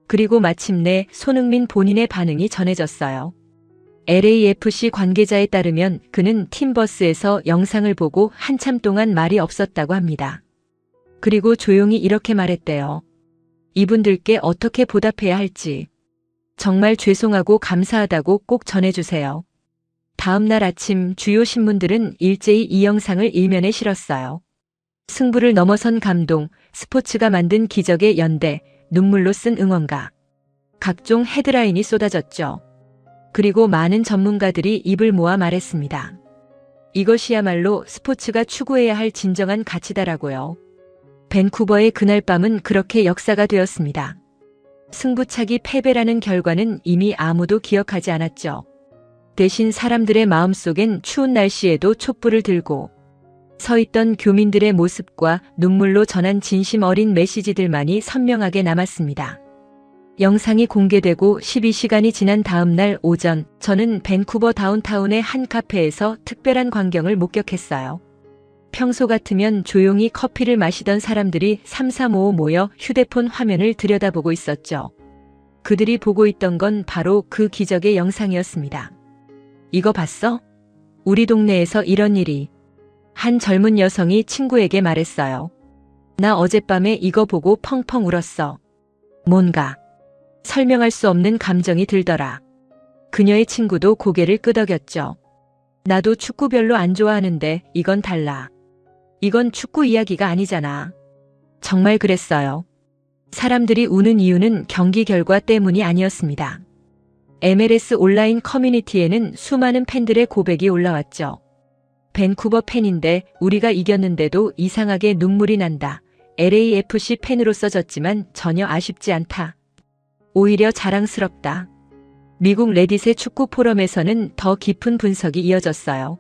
그리고 마침내 손흥민 본인의 반응이 전해졌어요. LAFC 관계자에 따르면 그는 팀버스에서 영상을 보고 한참 동안 말이 없었다고 합니다. 그리고 조용히 이렇게 말했대요. 이분들께 어떻게 보답해야 할지. 정말 죄송하고 감사하다고 꼭 전해주세요. 다음 날 아침 주요 신문들은 일제히 이 영상을 일면에 실었어요. 승부를 넘어선 감동, 스포츠가 만든 기적의 연대, 눈물로 쓴 응원가. 각종 헤드라인이 쏟아졌죠. 그리고 많은 전문가들이 입을 모아 말했습니다. 이것이야말로 스포츠가 추구해야 할 진정한 가치다라고요. 밴쿠버의 그날 밤은 그렇게 역사가 되었습니다. 승부차기 패배라는 결과는 이미 아무도 기억하지 않았죠. 대신 사람들의 마음속엔 추운 날씨에도 촛불을 들고 서 있던 교민들의 모습과 눈물로 전한 진심 어린 메시지들만이 선명하게 남았습니다. 영상이 공개되고 12시간이 지난 다음 날 오전, 저는 밴쿠버 다운타운의 한 카페에서 특별한 광경을 목격했어요. 평소 같으면 조용히 커피를 마시던 사람들이 3-4-5 모여 휴대폰 화면을 들여다보고 있었죠. 그들이 보고 있던 건 바로 그 기적의 영상이었습니다. 이거 봤어? 우리 동네에서 이런 일이. 한 젊은 여성이 친구에게 말했어요. 나 어젯밤에 이거 보고 펑펑 울었어. 뭔가 설명할 수 없는 감정이 들더라. 그녀의 친구도 고개를 끄덕였죠. 나도 축구 별로 안 좋아하는데 이건 달라. 이건 축구 이야기가 아니잖아. 정말 그랬어요. 사람들이 우는 이유는 경기 결과 때문이 아니었습니다. MLS 온라인 커뮤니티에는 수많은 팬들의 고백이 올라왔죠. 밴쿠버 팬인데 우리가 이겼는데도 이상하게 눈물이 난다. LAFC 팬으로서 졌지만 전혀 아쉽지 않다. 오히려 자랑스럽다. 미국 레딧의 축구 포럼에서는 더 깊은 분석이 이어졌어요.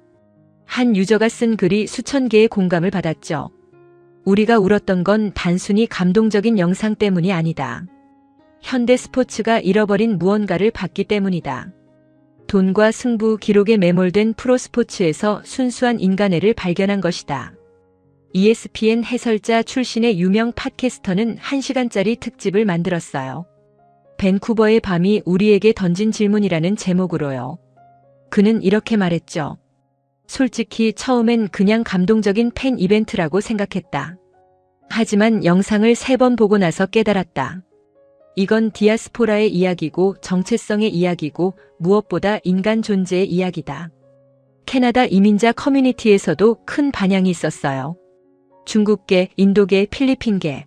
한 유저가 쓴 글이 수천 개의 공감을 받았죠. 우리가 울었던 건 단순히 감동적인 영상 때문이 아니다. 현대 스포츠가 잃어버린 무언가를 받기 때문이다. 돈과 승부 기록에 매몰된 프로스포츠에서 순수한 인간애를 발견한 것이다. ESPN 해설자 출신의 유명 팟캐스터는 1시간짜리 특집을 만들었어요. 밴쿠버의 밤이 우리에게 던진 질문이라는 제목으로요. 그는 이렇게 말했죠. 솔직히 처음엔 그냥 감동적인 팬 이벤트라고 생각했다. 하지만 영상을 3번 보고 나서 깨달았다. 이건 디아스포라의 이야기고 정체성의 이야기고 무엇보다 인간 존재의 이야기다. 캐나다 이민자 커뮤니티에서도 큰 반향이 있었어요. 중국계, 인도계, 필리핀계.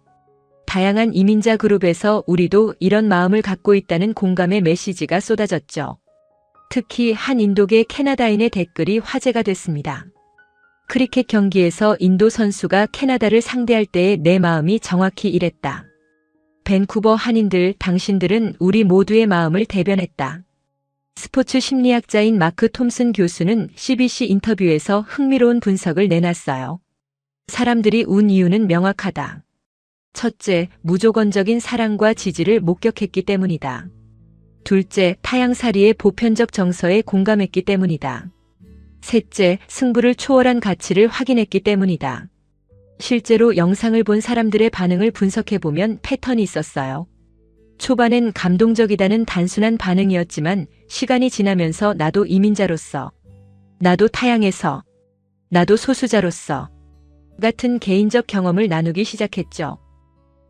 다양한 이민자 그룹에서 우리도 이런 마음을 갖고 있다는 공감의 메시지가 쏟아졌죠. 특히 한 인도계 캐나다인의 댓글이 화제가 됐습니다. 크리켓 경기에서 인도 선수가 캐나다를 상대할 때의 내 마음이 정확히 이랬다. 밴쿠버 한인들, 당신들은 우리 모두의 마음을 대변했다. 스포츠 심리학자인 마크 톰슨 교수는 CBC 인터뷰에서 흥미로운 분석을 내놨어요. 사람들이 운 이유는 명확하다. 첫째, 무조건적인 사랑과 지지를 목격했기 때문이다. 둘째, 타향살이의 보편적 정서에 공감했기 때문이다. 셋째, 승부를 초월한 가치를 확인했기 때문이다. 실제로 영상을 본 사람들의 반응을 분석해보면 패턴이 있었어요. 초반엔 감동적이다는 단순한 반응이었지만 시간이 지나면서 나도 이민자로서, 나도 타향에서, 나도 소수자로서 같은 개인적 경험을 나누기 시작했죠.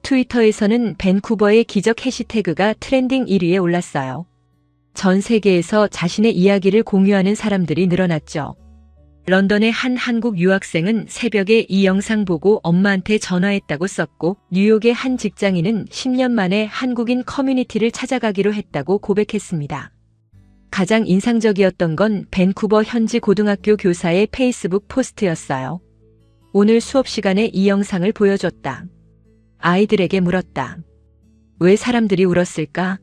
트위터에서는 밴쿠버의 기적 해시태그가 트렌딩 1위에 올랐어요. 전 세계에서 자신의 이야기를 공유하는 사람들이 늘어났죠. 런던의 한 한국 유학생은 새벽에 이 영상 보고 엄마한테 전화했다고 썼고, 뉴욕의 한 직장인은 10년 만에 한국인 커뮤니티를 찾아가기로 했다고 고백했습니다. 가장 인상적이었던 건 밴쿠버 현지 고등학교 교사의 페이스북 포스트였어요. 오늘 수업 시간에 이 영상을 보여줬다. 아이들에게 물었다. 왜 사람들이 울었을까?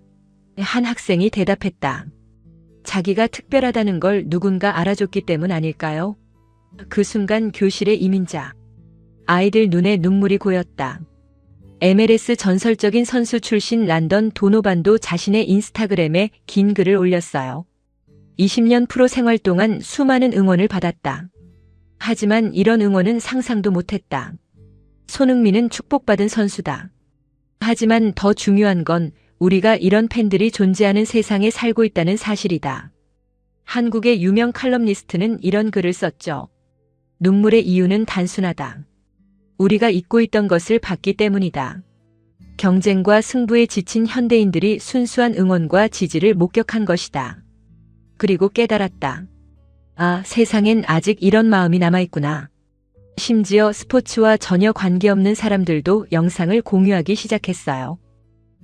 한 학생이 대답했다. 자기가 특별하다는 걸 누군가 알아줬기 때문 아닐까요? 그 순간 교실의 이민자. 아이들 눈에 눈물이 고였다. MLS 전설적인 선수 출신 란던 도노반도 자신의 인스타그램에 긴 글을 올렸어요. 20년 프로 생활 동안 수많은 응원을 받았다. 하지만 이런 응원은 상상도 못했다. 손흥민은 축복받은 선수다. 하지만 더 중요한 건 우리가 이런 팬들이 존재하는 세상에 살고 있다는 사실이다. 한국의 유명 칼럼니스트는 이런 글을 썼죠. 눈물의 이유는 단순하다. 우리가 잊고 있던 것을 봤기 때문이다. 경쟁과 승부에 지친 현대인들이 순수한 응원과 지지를 목격한 것이다. 그리고 깨달았다. 아, 세상엔 아직 이런 마음이 남아있구나. 심지어 스포츠와 전혀 관계없는 사람들도 영상을 공유하기 시작했어요.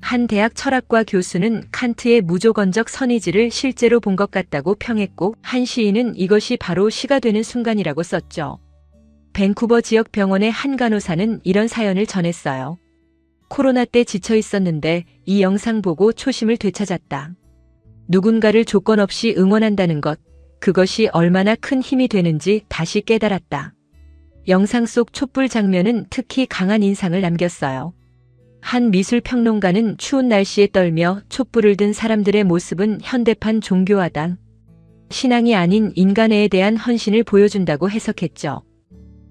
한 대학 철학과 교수는 칸트의 무조건적 선의지를 실제로 본 것 같다고 평했고, 한 시인은 이것이 바로 시가 되는 순간이라고 썼죠. 밴쿠버 지역 병원의 한 간호사는 이런 사연을 전했어요. 코로나 때 지쳐 있었는데 이 영상 보고 초심을 되찾았다. 누군가를 조건 없이 응원한다는 것, 그것이 얼마나 큰 힘이 되는지 다시 깨달았다. 영상 속 촛불 장면은 특히 강한 인상을 남겼어요. 한 미술 평론가는 추운 날씨에 떨며 촛불을 든 사람들의 모습은 현대판 종교화당, 신앙이 아닌 인간애에 대한 헌신을 보여준다고 해석했죠.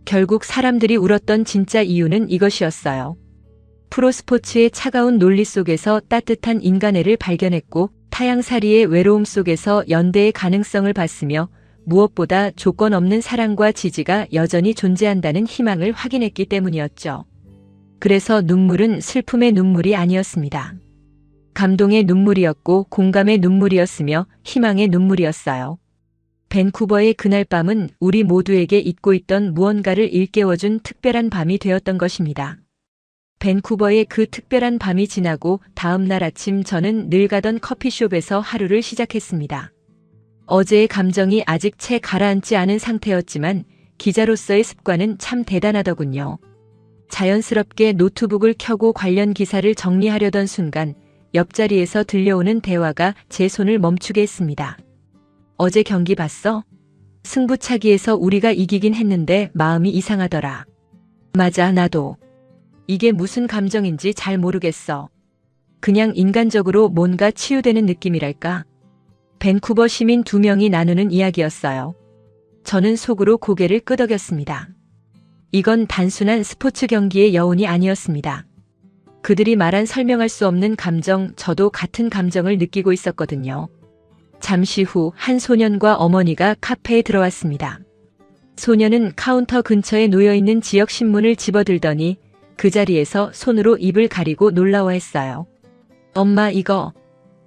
결국 사람들이 울었던 진짜 이유는 이것이었어요. 프로스포츠의 차가운 논리 속에서 따뜻한 인간애를 발견했고, 타향살이의 외로움 속에서 연대의 가능성을 봤으며, 무엇보다 조건 없는 사랑과 지지가 여전히 존재한다는 희망을 확인했기 때문이었죠. 그래서 눈물은 슬픔의 눈물이 아니었습니다. 감동의 눈물이었고 공감의 눈물이었으며 희망의 눈물이었어요. 밴쿠버의 그날 밤은 우리 모두에게 잊고 있던 무언가를 일깨워준 특별한 밤이 되었던 것입니다. 밴쿠버의 그 특별한 밤이 지나고 다음 날 아침 저는 늘 가던 커피숍에서 하루를 시작했습니다. 어제의 감정이 아직 채 가라앉지 않은 상태였지만 기자로서의 습관은 참 대단하더군요. 자연스럽게 노트북을 켜고 관련 기사를 정리하려던 순간 옆자리에서 들려오는 대화가 제 손을 멈추게 했습니다. 어제 경기 봤어? 승부차기에서 우리가 이기긴 했는데 마음이 이상하더라. 맞아, 나도. 이게 무슨 감정인지 잘 모르겠어. 그냥 인간적으로 뭔가 치유되는 느낌이랄까? 밴쿠버 시민 2명이 나누는 이야기였어요. 저는 속으로 고개를 끄덕였습니다. 이건 단순한 스포츠 경기의 여운이 아니었습니다. 그들이 말한 설명할 수 없는 감정, 저도 같은 감정을 느끼고 있었거든요. 잠시 후 한 소년과 어머니가 카페에 들어왔습니다. 소년은 카운터 근처에 놓여있는 지역 신문을 집어들더니 그 자리에서 손으로 입을 가리고 놀라워했어요. 엄마, 이거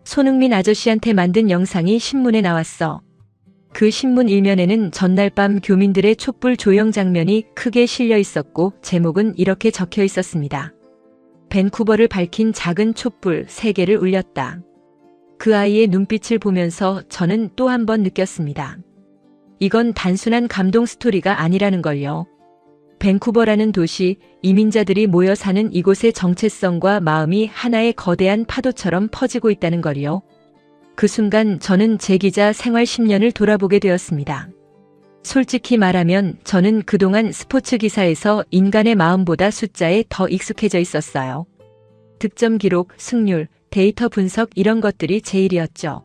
손흥민 아저씨한테 만든 영상이 신문에 나왔어. 그 신문 일면에는 전날 밤 교민들의 촛불 조영 장면이 크게 실려 있었고 제목은 이렇게 적혀 있었습니다. 밴쿠버를 밝힌 작은 촛불 3개를 울렸다. 그 아이의 눈빛을 보면서 저는 또 한 번 느꼈습니다. 이건 단순한 감동 스토리가 아니라는 걸요. 밴쿠버라는 도시, 이민자들이 모여 사는 이곳의 정체성과 마음이 하나의 거대한 파도처럼 퍼지고 있다는 걸요. 그 순간 저는 제 기자 생활 10년을 돌아보게 되었습니다. 솔직히 말하면 저는 그동안 스포츠 기사에서 인간의 마음보다 숫자에 더 익숙해져 있었어요. 득점 기록, 승률, 데이터 분석 이런 것들이 제일이었죠.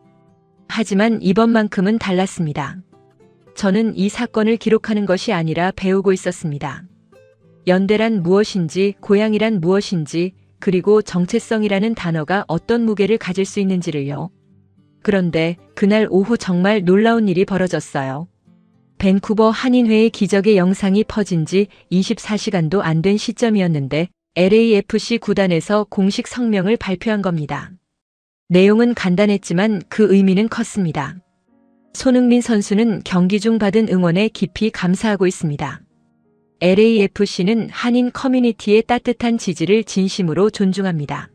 하지만 이번만큼은 달랐습니다. 저는 이 사건을 기록하는 것이 아니라 배우고 있었습니다. 연대란 무엇인지, 고향이란 무엇인지, 그리고 정체성이라는 단어가 어떤 무게를 가질 수 있는지를요. 그런데 그날 오후 정말 놀라운 일이 벌어졌어요. 밴쿠버 한인회의 기적의 영상이 퍼진 지 24시간도 안 된 시점이었는데 LAFC 구단에서 공식 성명을 발표한 겁니다. 내용은 간단했지만 그 의미는 컸습니다. 손흥민 선수는 경기 중 받은 응원에 깊이 감사하고 있습니다. LAFC는 한인 커뮤니티의 따뜻한 지지를 진심으로 존중합니다.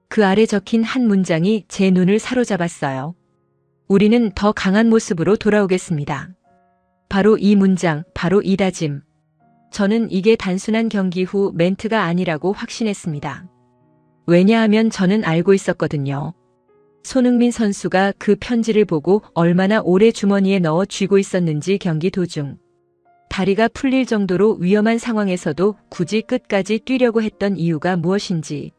그 아래 적힌 한 문장이 제 눈을 사로잡았어요. 우리는 더 강한 모습으로 돌아오겠습니다. 바로 이 문장, 바로 이 다짐. 저는 이게 단순한 경기 후 멘트가 아니라고 확신했습니다. 왜냐하면 저는 알고 있었거든요. 손흥민 선수가 그 편지를 보고 얼마나 오래 주머니에 넣어 쥐고 있었는지 경기 도중. 다리가 풀릴 정도로 위험한 상황에서도 굳이 끝까지 뛰려고 했던 이유가 무엇인지.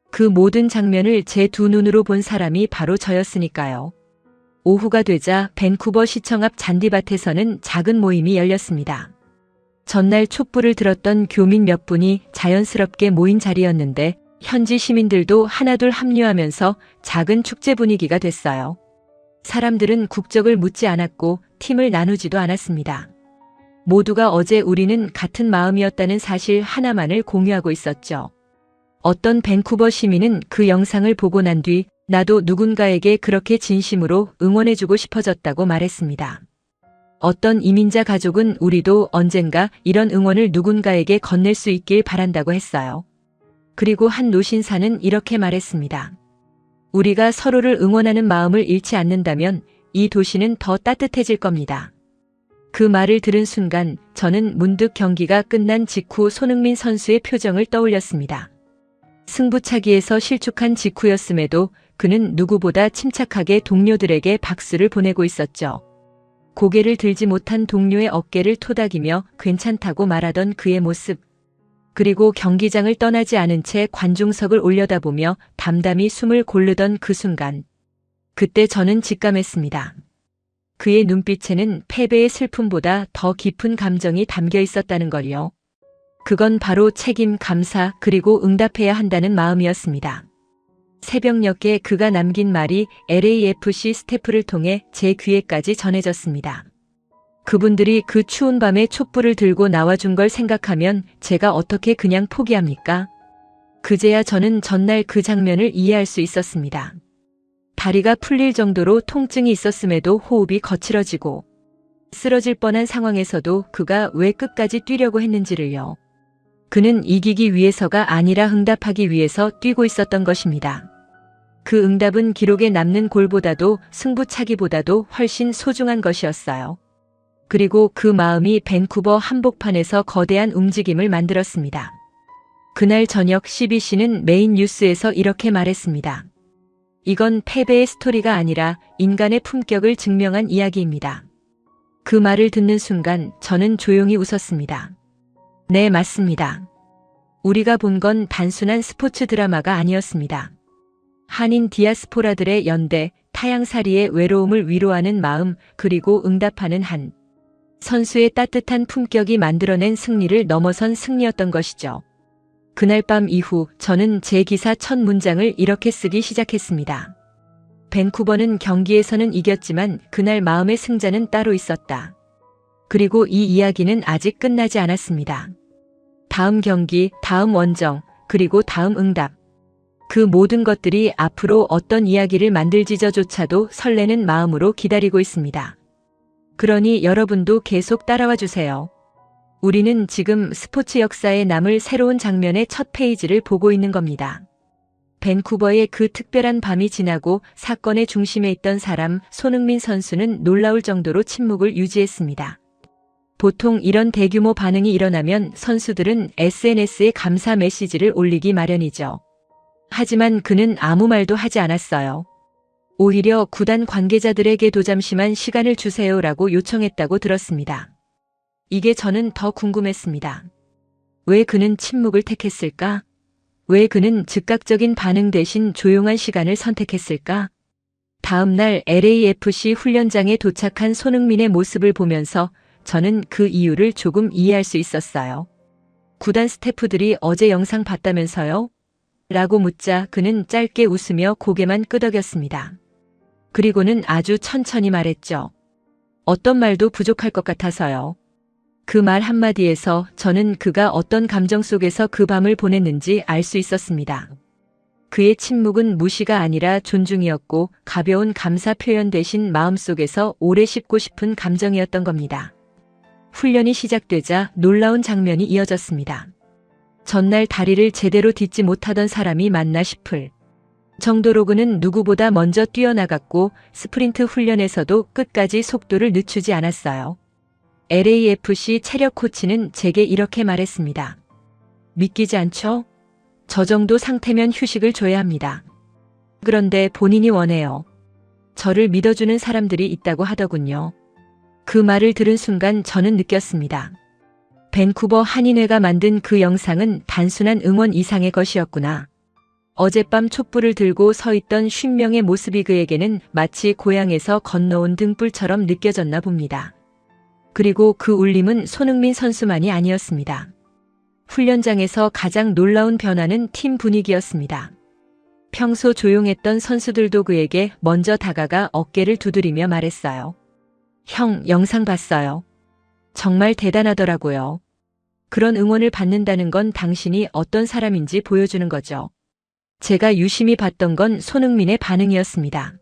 그 모든 장면을 제 두 눈으로 본 사람이 바로 저였으니까요. 오후가 되자 밴쿠버 시청 앞 잔디밭에서는 작은 모임이 열렸습니다. 전날 촛불을 들었던 교민 몇 분이 자연스럽게 모인 자리였는데 현지 시민들도 하나둘 합류하면서 작은 축제 분위기가 됐어요. 사람들은 국적을 묻지 않았고 팀을 나누지도 않았습니다. 모두가 어제 우리는 같은 마음이었다는 사실 하나만을 공유하고 있었죠. 어떤 밴쿠버 시민은 그 영상을 보고 난 뒤 나도 누군가에게 그렇게 진심으로 응원해주고 싶어졌다고 말했습니다. 어떤 이민자 가족은 우리도 언젠가 이런 응원을 누군가에게 건넬 수 있길 바란다고 했어요. 그리고 한 노신사는 이렇게 말했습니다. 우리가 서로를 응원하는 마음을 잃지 않는다면 이 도시는 더 따뜻해질 겁니다. 그 말을 들은 순간 저는 문득 경기가 끝난 직후 손흥민 선수의 표정을 떠올렸습니다. 승부차기에서 실축한 직후였음에도 그는 누구보다 침착하게 동료들에게 박수를 보내고 있었죠. 고개를 들지 못한 동료의 어깨를 토닥이며 괜찮다고 말하던 그의 모습. 그리고 경기장을 떠나지 않은 채 관중석을 올려다보며 담담히 숨을 고르던 그 순간. 그때 저는 직감했습니다. 그의 눈빛에는 패배의 슬픔보다 더 깊은 감정이 담겨 있었다는 걸요. 그건 바로 책임, 감사, 그리고 응답해야 한다는 마음이었습니다. 새벽녘에 그가 남긴 말이 LAFC 스태프를 통해 제 귀에까지 전해졌습니다. 그분들이 그 추운 밤에 촛불을 들고 나와준 걸 생각하면 제가 어떻게 그냥 포기합니까? 그제야 저는 전날 그 장면을 이해할 수 있었습니다. 다리가 풀릴 정도로 통증이 있었음에도 호흡이 거칠어지고 쓰러질 뻔한 상황에서도 그가 왜 끝까지 뛰려고 했는지를요. 그는 이기기 위해서가 아니라 응답하기 위해서 뛰고 있었던 것입니다. 그 응답은 기록에 남는 골보다도 승부차기보다도 훨씬 소중한 것이었어요. 그리고 그 마음이 밴쿠버 한복판에서 거대한 움직임을 만들었습니다. 그날 저녁 CBC는 메인 뉴스에서 이렇게 말했습니다. 이건 패배의 스토리가 아니라 인간의 품격을 증명한 이야기입니다. 그 말을 듣는 순간 저는 조용히 웃었습니다. 네, 맞습니다. 우리가 본 건 단순한 스포츠 드라마가 아니었습니다. 한인 디아스포라들의 연대, 타향살이의 외로움을 위로하는 마음, 그리고 응답하는 한 선수의 따뜻한 품격이 만들어낸 승리를 넘어선 승리였던 것이죠. 그날 밤 이후 저는 제 기사 첫 문장을 이렇게 쓰기 시작했습니다. 밴쿠버는 경기에서는 이겼지만 그날 마음의 승자는 따로 있었다. 그리고 이 이야기는 아직 끝나지 않았습니다. 다음 경기, 다음 원정, 그리고 다음 응답. 그 모든 것들이 앞으로 어떤 이야기를 만들지저조차도 설레는 마음으로 기다리고 있습니다. 그러니 여러분도 계속 따라와 주세요. 우리는 지금 스포츠 역사에 남을 새로운 장면의 첫 페이지를 보고 있는 겁니다. 밴쿠버의 그 특별한 밤이 지나고 사건의 중심에 있던 사람 손흥민 선수는 놀라울 정도로 침묵을 유지했습니다. 보통 이런 대규모 반응이 일어나면 선수들은 SNS에 감사 메시지를 올리기 마련이죠. 하지만 그는 아무 말도 하지 않았어요. 오히려 구단 관계자들에게도 잠시만 시간을 주세요라고 요청했다고 들었습니다. 이게 저는 더 궁금했습니다. 왜 그는 침묵을 택했을까? 왜 그는 즉각적인 반응 대신 조용한 시간을 선택했을까? 다음 날 LAFC 훈련장에 도착한 손흥민의 모습을 보면서 저는 그 이유를 조금 이해할 수 있었어요. 구단 스태프들이 어제 영상 봤다면서요? 라고 묻자 그는 짧게 웃으며 고개만 끄덕였습니다. 그리고는 아주 천천히 말했죠. 어떤 말도 부족할 것 같아서요. 그 말 한마디에서 저는 그가 어떤 감정 속에서 그 밤을 보냈는지 알 수 있었습니다. 그의 침묵은 무시가 아니라 존중이었고 가벼운 감사 표현 대신 마음속에서 오래 씹고 싶은 감정이었던 겁니다. 훈련이 시작되자 놀라운 장면이 이어졌습니다. 전날 다리를 제대로 딛지 못하던 사람이 맞나 싶을 정도로 그는 누구보다 먼저 뛰어나갔고 스프린트 훈련에서도 끝까지 속도를 늦추지 않았어요. LAFC 체력 코치는 제게 이렇게 말했습니다. 믿기지 않죠? 저 정도 상태면 휴식을 줘야 합니다. 그런데 본인이 원해요. 저를 믿어주는 사람들이 있다고 하더군요. 그 말을 들은 순간 저는 느꼈습니다. 밴쿠버 한인회가 만든 그 영상은 단순한 응원 이상의 것이었구나. 어젯밤 촛불을 들고 서 있던 50명의 모습이 그에게는 마치 고향에서 건너온 등불처럼 느껴졌나 봅니다. 그리고 그 울림은 손흥민 선수만이 아니었습니다. 훈련장에서 가장 놀라운 변화는 팀 분위기였습니다. 평소 조용했던 선수들도 그에게 먼저 다가가 어깨를 두드리며 말했어요. 형, 영상 봤어요. 정말 대단하더라고요. 그런 응원을 받는다는 건 당신이 어떤 사람인지 보여주는 거죠. 제가 유심히 봤던 건 손흥민의 반응이었습니다.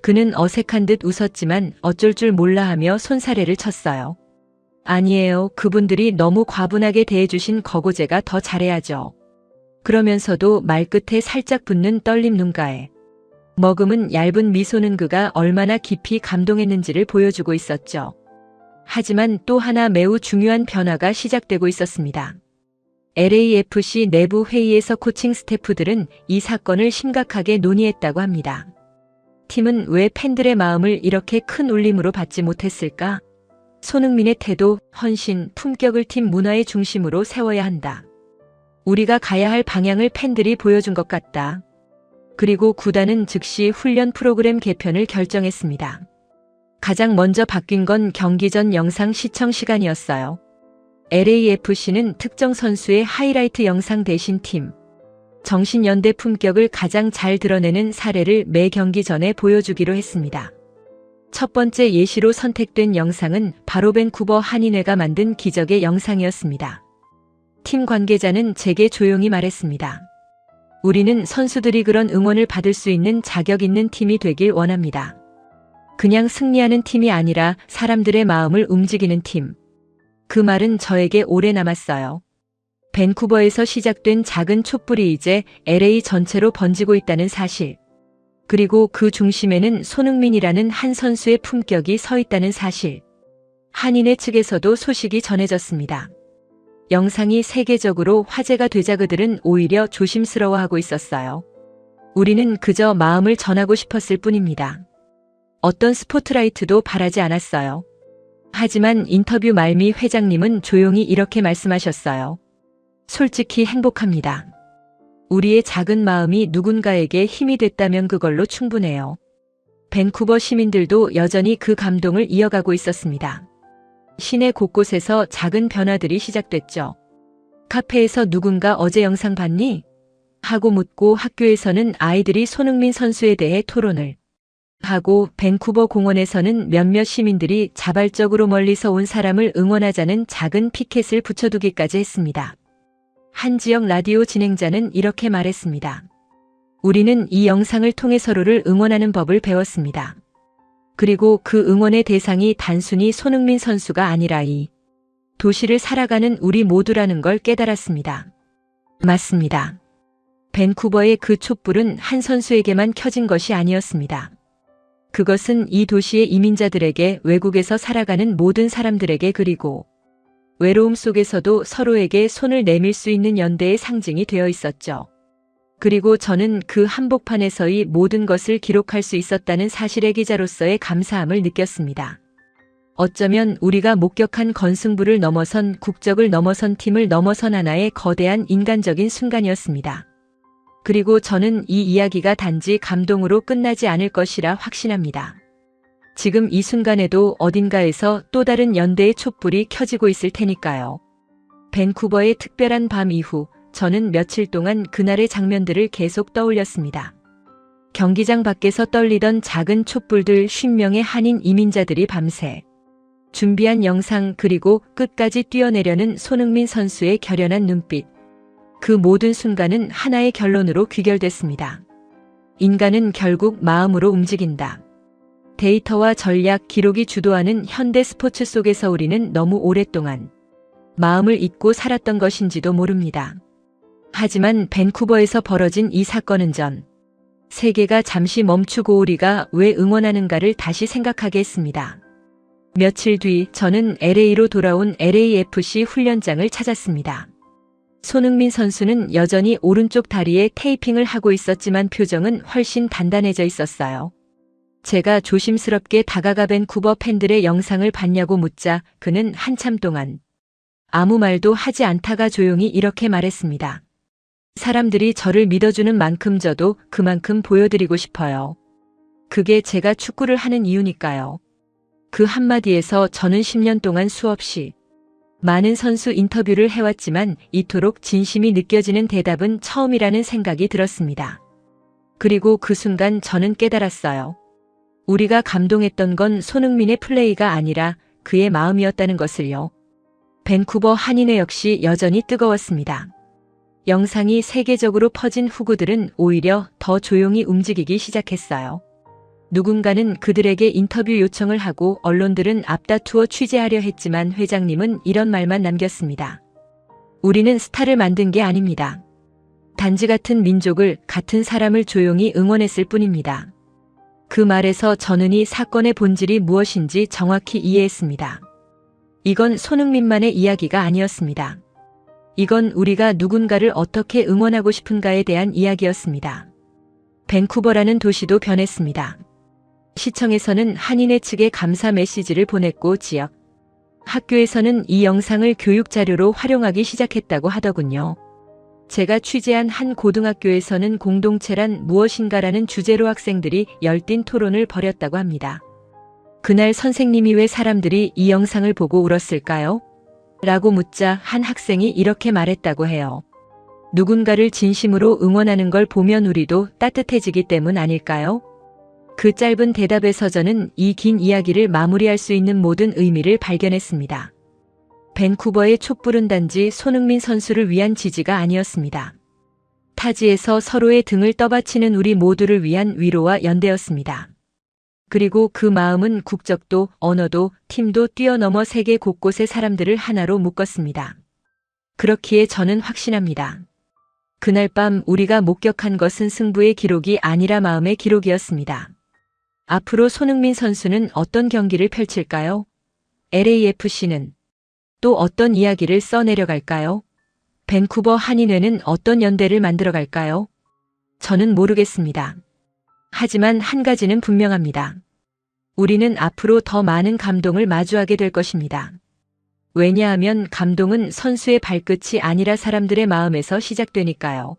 그는 어색한 듯 웃었지만 어쩔 줄 몰라 하며 손사래를 쳤어요. 아니에요. 그분들이 너무 과분하게 대해주신 거고 제가 더 잘해야죠. 그러면서도 말끝에 살짝 붙는 떨림 눈가에 머금은 얇은 미소는 그가 얼마나 깊이 감동했는지를 보여주고 있었죠. 하지만 또 하나 매우 중요한 변화가 시작되고 있었습니다. LAFC 내부 회의에서 코칭 스태프들은 이 사건을 심각하게 논의했다고 합니다. 팀은 왜 팬들의 마음을 이렇게 큰 울림으로 받지 못했을까? 손흥민의 태도, 헌신, 품격을 팀 문화의 중심으로 세워야 한다. 우리가 가야 할 방향을 팬들이 보여준 것 같다. 그리고 구단은 즉시 훈련 프로그램 개편을 결정했습니다. 가장 먼저 바뀐 건 경기 전 영상 시청 시간이었어요. LAFC는 특정 선수의 하이라이트 영상 대신 팀 정신연대 품격을 가장 잘 드러내는 사례를 매 경기 전에 보여주기로 했습니다. 첫 번째 예시로 선택된 영상은 바로 밴쿠버 한인회가 만든 기적의 영상이었습니다. 팀 관계자는 제게 조용히 말했습니다. 우리는 선수들이 그런 응원을 받을 수 있는 자격 있는 팀이 되길 원합니다. 그냥 승리하는 팀이 아니라 사람들의 마음을 움직이는 팀. 그 말은 저에게 오래 남았어요. 밴쿠버에서 시작된 작은 촛불이 이제 LA 전체로 번지고 있다는 사실. 그리고 그 중심에는 손흥민이라는 한 선수의 품격이 서 있다는 사실. 한인회 측에서도 소식이 전해졌습니다. 영상이 세계적으로 화제가 되자 그들은 오히려 조심스러워하고 있었어요. 우리는 그저 마음을 전하고 싶었을 뿐입니다. 어떤 스포트라이트도 바라지 않았어요. 하지만 인터뷰 말미 회장님은 조용히 이렇게 말씀하셨어요. 솔직히 행복합니다. 우리의 작은 마음이 누군가에게 힘이 됐다면 그걸로 충분해요. 밴쿠버 시민들도 여전히 그 감동을 이어가고 있었습니다. 시내 곳곳에서 작은 변화들이 시작됐죠. 카페에서 누군가 어제 영상 봤니? 하고 묻고 학교에서는 아이들이 손흥민 선수에 대해 토론을 하고 밴쿠버 공원에서는 몇몇 시민들이 자발적으로 멀리서 온 사람을 응원하자는 작은 피켓을 붙여두기까지 했습니다. 한 지역 라디오 진행자는 이렇게 말했습니다. 우리는 이 영상을 통해 서로를 응원하는 법을 배웠습니다. 그리고 그 응원의 대상이 단순히 손흥민 선수가 아니라 이 도시를 살아가는 우리 모두라는 걸 깨달았습니다. 맞습니다. 밴쿠버의 그 촛불은 한 선수에게만 켜진 것이 아니었습니다. 그것은 이 도시의 이민자들에게, 외국에서 살아가는 모든 사람들에게, 그리고 외로움 속에서도 서로에게 손을 내밀 수 있는 연대의 상징이 되어 있었죠. 그리고 저는 그 한복판에서의 모든 것을 기록할 수 있었다는 사실의 기자로서의 감사함을 느꼈습니다. 어쩌면 우리가 목격한 건승부를 넘어선, 국적을 넘어선, 팀을 넘어선 하나의 거대한 인간적인 순간이었습니다. 그리고 저는 이 이야기가 단지 감동으로 끝나지 않을 것이라 확신합니다. 지금 이 순간에도 어딘가에서 또 다른 연대의 촛불이 켜지고 있을 테니까요. 밴쿠버의 특별한 밤 이후 저는 며칠 동안 그날의 장면들을 계속 떠올렸습니다. 경기장 밖에서 떨리던 작은 촛불들, 50명의 한인 이민자들이 밤새 준비한 영상, 그리고 끝까지 뛰어내려는 손흥민 선수의 결연한 눈빛. 그 모든 순간은 하나의 결론으로 귀결됐습니다. 인간은 결국 마음으로 움직인다. 데이터와 전략, 기록이 주도하는 현대 스포츠 속에서 우리는 너무 오랫동안 마음을 잊고 살았던 것인지도 모릅니다. 하지만 밴쿠버에서 벌어진 이 사건은 전 세계가 잠시 멈추고 우리가 왜 응원하는가를 다시 생각하게 했습니다. 며칠 뒤 저는 LA로 돌아온 LAFC 훈련장을 찾았습니다. 손흥민 선수는 여전히 오른쪽 다리에 테이핑을 하고 있었지만 표정은 훨씬 단단해져 있었어요. 제가 조심스럽게 다가가 밴쿠버 팬들의 영상을 봤냐고 묻자 그는 한참 동안 아무 말도 하지 않다가 조용히 이렇게 말했습니다. 사람들이 저를 믿어주는 만큼 저도 그만큼 보여드리고 싶어요. 그게 제가 축구를 하는 이유니까요. 그 한마디에서 저는 10년 동안 수없이 많은 선수 인터뷰를 해왔지만 이토록 진심이 느껴지는 대답은 처음이라는 생각이 들었습니다. 그리고 그 순간 저는 깨달았어요. 우리가 감동했던 건 손흥민의 플레이가 아니라 그의 마음이었다는 것을요. 밴쿠버 한인회 역시 여전히 뜨거웠습니다. 영상이 세계적으로 퍼진 후 그들은 오히려 더 조용히 움직이기 시작했어요. 누군가는 그들에게 인터뷰 요청을 하고 언론들은 앞다투어 취재하려 했지만 회장님은 이런 말만 남겼습니다. 우리는 스타를 만든 게 아닙니다. 단지 같은 민족을, 같은 사람을 조용히 응원했을 뿐입니다. 그 말에서 저는 이 사건의 본질이 무엇인지 정확히 이해했습니다. 이건 손흥민만의 이야기가 아니었습니다. 이건 우리가 누군가를 어떻게 응원하고 싶은가에 대한 이야기였습니다. 밴쿠버라는 도시도 변했습니다. 시청에서는 한인회 측에 감사 메시지를 보냈고 지역 학교에서는 이 영상을 교육 자료로 활용하기 시작했다고 하더군요. 제가 취재한 한 고등학교에서는 공동체란 무엇인가라는 주제로 학생들이 열띤 토론을 벌였다고 합니다. 그날 선생님이 왜 사람들이 이 영상을 보고 울었을까요? 라고 묻자 한 학생이 이렇게 말했다고 해요. 누군가를 진심으로 응원하는 걸 보면 우리도 따뜻해지기 때문 아닐까요? 그 짧은 대답에서 저는 이 긴 이야기를 마무리할 수 있는 모든 의미를 발견했습니다. 밴쿠버의 촛불은 단지 손흥민 선수를 위한 지지가 아니었습니다. 타지에서 서로의 등을 떠받치는 우리 모두를 위한 위로와 연대였습니다. 그리고 그 마음은 국적도, 언어도, 팀도 뛰어넘어 세계 곳곳의 사람들을 하나로 묶었습니다. 그렇기에 저는 확신합니다. 그날 밤 우리가 목격한 것은 승부의 기록이 아니라 마음의 기록이었습니다. 앞으로 손흥민 선수는 어떤 경기를 펼칠까요? LAFC는 또 어떤 이야기를 써내려갈까요? 밴쿠버 한인회는 어떤 연대를 만들어갈까요? 저는 모르겠습니다. 하지만 한 가지는 분명합니다. 우리는 앞으로 더 많은 감동을 마주하게 될 것입니다. 왜냐하면 감동은 선수의 발끝이 아니라 사람들의 마음에서 시작되니까요.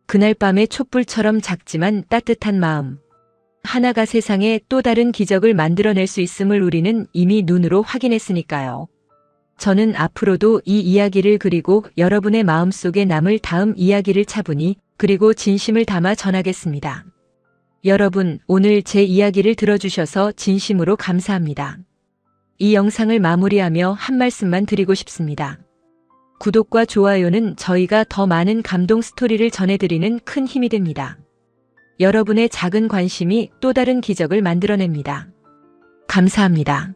그날 밤의 촛불처럼 작지만 따뜻한 마음. 하나가 세상에 또 다른 기적을 만들어낼 수 있음을 우리는 이미 눈으로 확인했으니까요. 저는 앞으로도 이 이야기를 그리고 여러분의 마음속에 남을 다음 이야기를 차분히 그리고 진심을 담아 전하겠습니다. 여러분, 오늘 제 이야기를 들어주셔서 진심으로 감사합니다. 이 영상을 마무리하며 한 말씀만 드리고 싶습니다. 구독과 좋아요는 저희가 더 많은 감동 스토리를 전해드리는 큰 힘이 됩니다. 여러분의 작은 관심이 또 다른 기적을 만들어냅니다. 감사합니다.